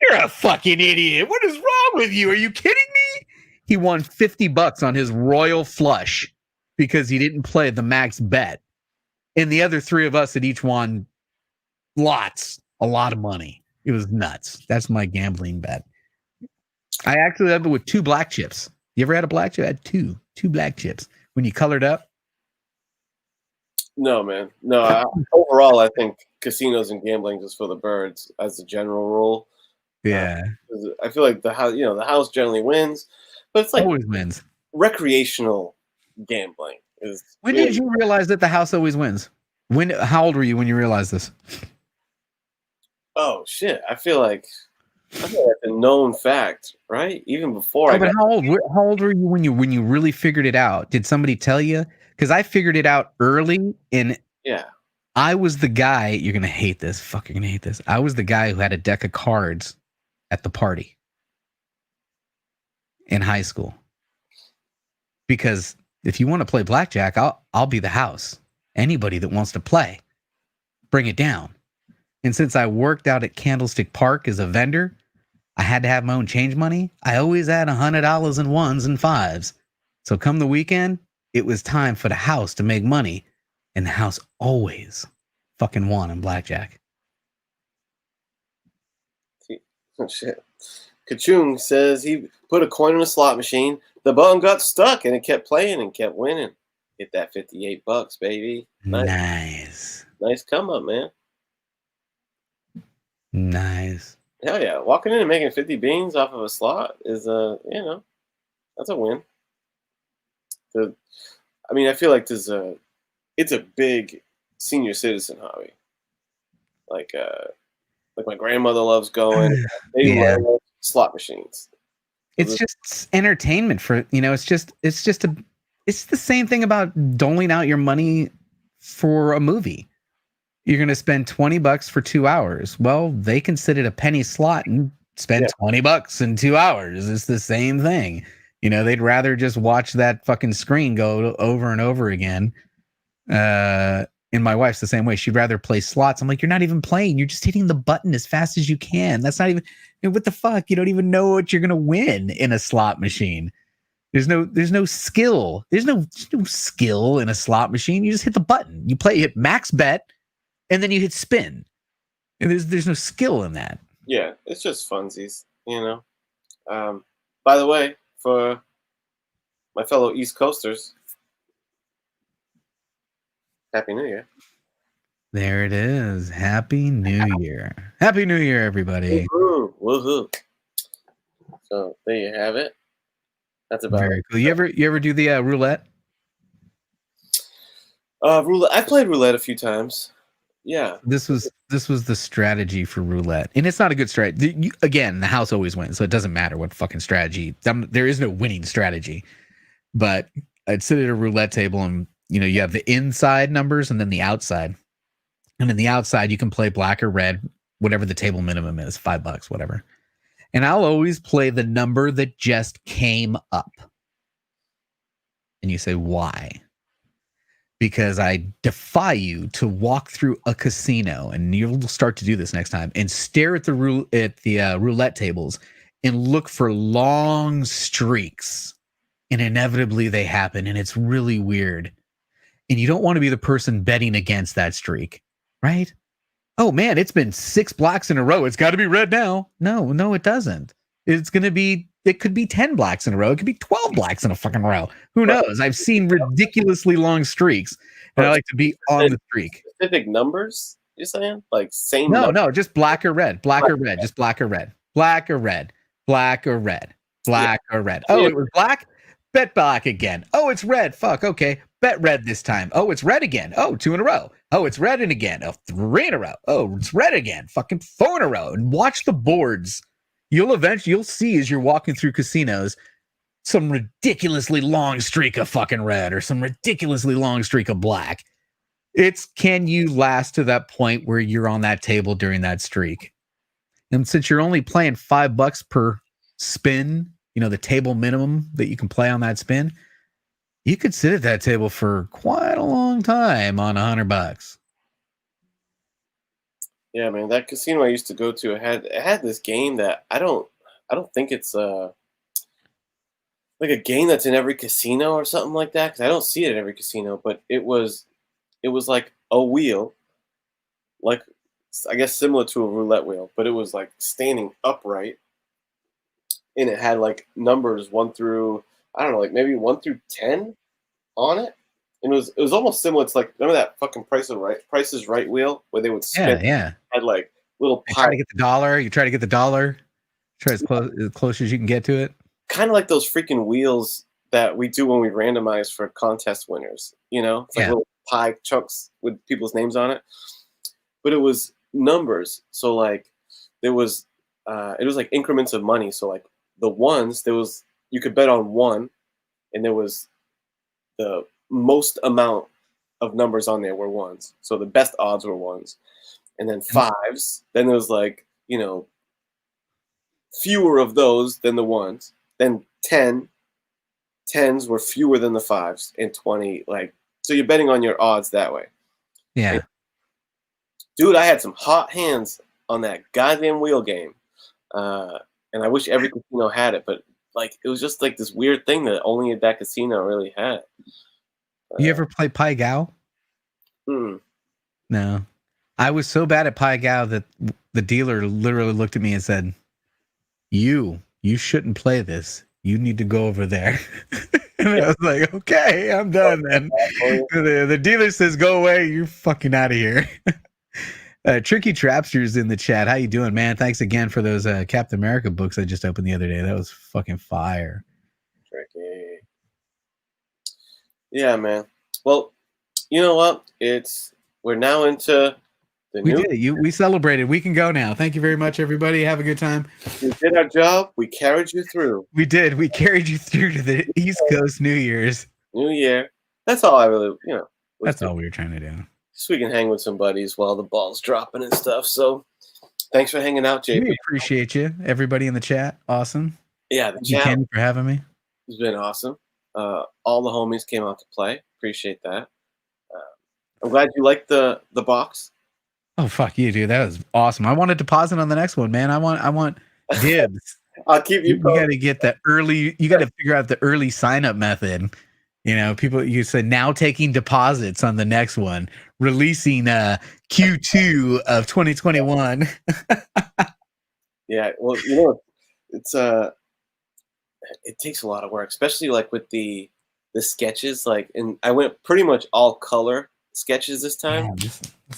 You're a fucking idiot. What is wrong with you? Are you kidding me? He won $50 on his royal flush because he didn't play the max bet. And the other 3 of us had each won a lot of money. It was nuts. That's my gambling bet. I actually had it with 2 black chips. You ever had a black chip? I had two black chips. When you colored up? No, man. No, overall, I think casinos and gambling just for the birds as a general rule. Yeah. I feel like the house generally wins, but it's like always wins. Recreational gambling is. When did you realize that the house always wins? How old were you when you realized this? Oh shit! I feel like that's a known fact, right? Even before. But how old were you when you really figured it out? Did somebody tell you? Because I figured it out early, and I was the guy. You're gonna hate this. Fuck, you're gonna hate this. I was the guy who had a deck of cards at the party in high school. Because if you want to play blackjack, I'll be the house. Anybody that wants to play, bring it down. And since I worked out at Candlestick Park as a vendor, I had to have my own change money. I always had $100 in 1s and 5s. So come the weekend, it was time for the house to make money. And the house always fucking won in blackjack. Oh, shit. Kachung says he put a coin in a slot machine. The button got stuck and it kept playing and kept winning. Hit that $58, baby. Nice. Nice come up, man. Nice. Hell yeah. Walking in and making 50 beans off of a slot is that's a win. I feel like it's a big senior citizen hobby. Like my grandmother loves going. They love slot machines. It's just entertainment for it's the same thing about doling out your money for a movie. You're gonna spend $20 for 2 hours. Well, they can sit at a penny slot and spend $20 in 2 hours. It's the same thing. They'd rather just watch that fucking screen go over and over again. And my wife's the same way. She'd rather play slots. I'm like, you're not even playing. You're just hitting the button as fast as you can. That's not even, what the fuck? You don't even know what you're going to win in a slot machine. There's no skill. There's no skill in a slot machine. You just hit the button. You hit max bet, and then you hit spin. And there's no skill in that. Yeah, it's just funsies, By the way, for my fellow East Coasters, Happy New Year. There it is. Happy New Year. Happy New Year, everybody. Woohoo. Woohoo. So there you have it. That's about Very it. cool. You ever do the roulette? Roulette. I've played roulette a few times. Yeah. This was the strategy for roulette. And it's not a good strategy. Again, the house always wins, so it doesn't matter what fucking strategy. There is no winning strategy. But I'd sit at a roulette table and you have the inside numbers and then the outside. And in the outside, you can play black or red, whatever the table minimum is, $5, whatever. And I'll always play the number that just came up. And you say, why? Because I defy you to walk through a casino, and you'll start to do this next time, and stare at the roulette tables and look for long streaks. And inevitably they happen, and it's really weird. And you don't want to be the person betting against that streak, right? Oh man, it's been 6 blacks in a row. It's got to be red now. No, it doesn't. It could be 10 blacks in a row. It could be 12 blacks in a fucking row. Who knows? I've seen ridiculously long streaks, and I like to be on the streak. Specific numbers, you're saying? Like same No, just black or red. Black or red. Just black or red. Black or red. Black or red. Black or red. Oh, it was black? Bet black again. Oh, it's red. Fuck, okay. Bet red this time. Oh, it's red again. Oh, 2 in a row. Oh, it's red and again. Oh, 3 in a row. Oh, it's red again. Fucking 4 in a row. And watch the boards. You'll see as you're walking through casinos some ridiculously long streak of fucking red or some ridiculously long streak of black. It's can you last to that point where you're on that table during that streak? And since you're only playing $5 per spin, the table minimum that you can play on that spin, you could sit at that table for quite a long time on $100. Yeah, man, that casino I used to go to, it had this game that I don't think it's like a game that's in every casino or something like that, because I don't see it in every casino. But it was like a wheel, like I guess similar to a roulette wheel, but it was like standing upright, and it had like numbers 1 through, I don't know, like maybe 1 through 10 on it. And it was almost similar to, like, remember that fucking Price is Right wheel where they would spin? Yeah. Had like little You try to get the dollar. Try as close as you can get to it. Kind of like those freaking wheels that we do when we randomize for contest winners. It's like little pie chunks with people's names on it. But it was numbers. So like it was like increments of money. So like the ones, you could bet on 1, and there was the most amount of numbers on there were 1s. So the best odds were 1s. And then 5s, then there was like, fewer of those than the 1s. Then 10s were fewer than the 5s, and 20, like, so you're betting on your odds that way. Yeah. And, dude, I had some hot hands on that goddamn wheel game. And I wish every casino had it, but like it was just like this weird thing that only that casino really had. You ever play Pai Gow? No. I was so bad at Pai Gow that the dealer literally looked at me and said, you shouldn't play this. You need to go over there. And I was like, okay, I'm done then. The dealer says, go away. You're fucking out of here. Tricky Trapster's in the chat. How you doing, man? Thanks again for those Captain America books I just opened the other day. That was fucking fire. Tricky. Yeah, man. Well, you know what? We're now into the We new. did it. We celebrated. We can go now. Thank you very much, everybody. Have a good time. We did our job. We carried you through. We did. We carried you through to the East Coast New Year's. New Year. That's all I really, That's all we were trying to do. So we can hang with some buddies while the ball's dropping and stuff. So thanks for hanging out, JP. We appreciate you, everybody in the chat. Awesome. Yeah, the Thank you, chat Kenny, for having me. has been awesome. All the homies came out to play. Appreciate that. I'm glad you liked the box. Oh, fuck you, dude. That was awesome. I want to deposit on the next one, man. I want dibs. I'll keep you. You got to get the early. You got to figure out the early sign up method. You know, people. You said now taking deposits on the next one, releasing Q2 of 2021. Yeah, well, it's it takes a lot of work, especially like with the sketches. Like, and I went pretty much all color sketches this time.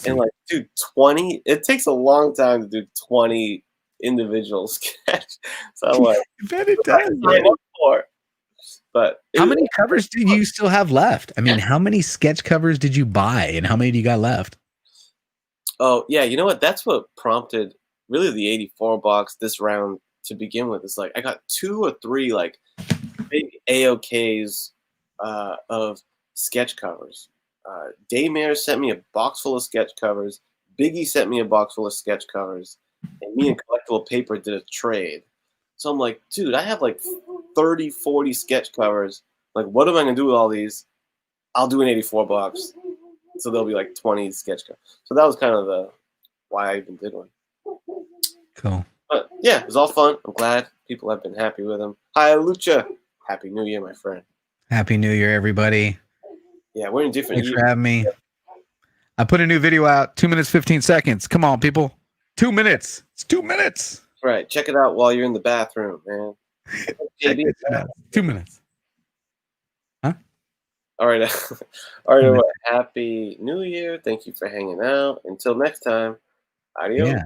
And like, dude, 20. It takes a long time to do 20 individual sketch. So I'm like, I bet it does. But how many covers do you still have left? I mean, how many sketch covers did you buy, and how many do you got left? Oh yeah, you know what? That's what prompted really the 84 box this round to begin with. It's like I got 2 or 3 like big AOKs of sketch covers. Daymare sent me a box full of sketch covers. Biggie sent me a box full of sketch covers, and me and Collectible Paper did a trade. So I'm like, dude, I have like 30, 40 sketch covers. Like, what am I gonna do with all these? I'll do an 84 box. So there'll be like 20 sketch covers. So that was kind of the why I even did one. Cool. But yeah, it was all fun. I'm glad people have been happy with them. Hi, Lucha. Happy New Year, my friend. Happy New Year, everybody. Yeah, we're in different Thanks years. for having me. I put a new video out, 2 minutes, 15 seconds. Come on, people. 2 minutes. It's 2 minutes. Right. Check it out while you're in the bathroom, man. JB. 2 minutes. Huh? All right. All right. Well, happy New Year. Thank you for hanging out. Until next time. Adios. Yeah.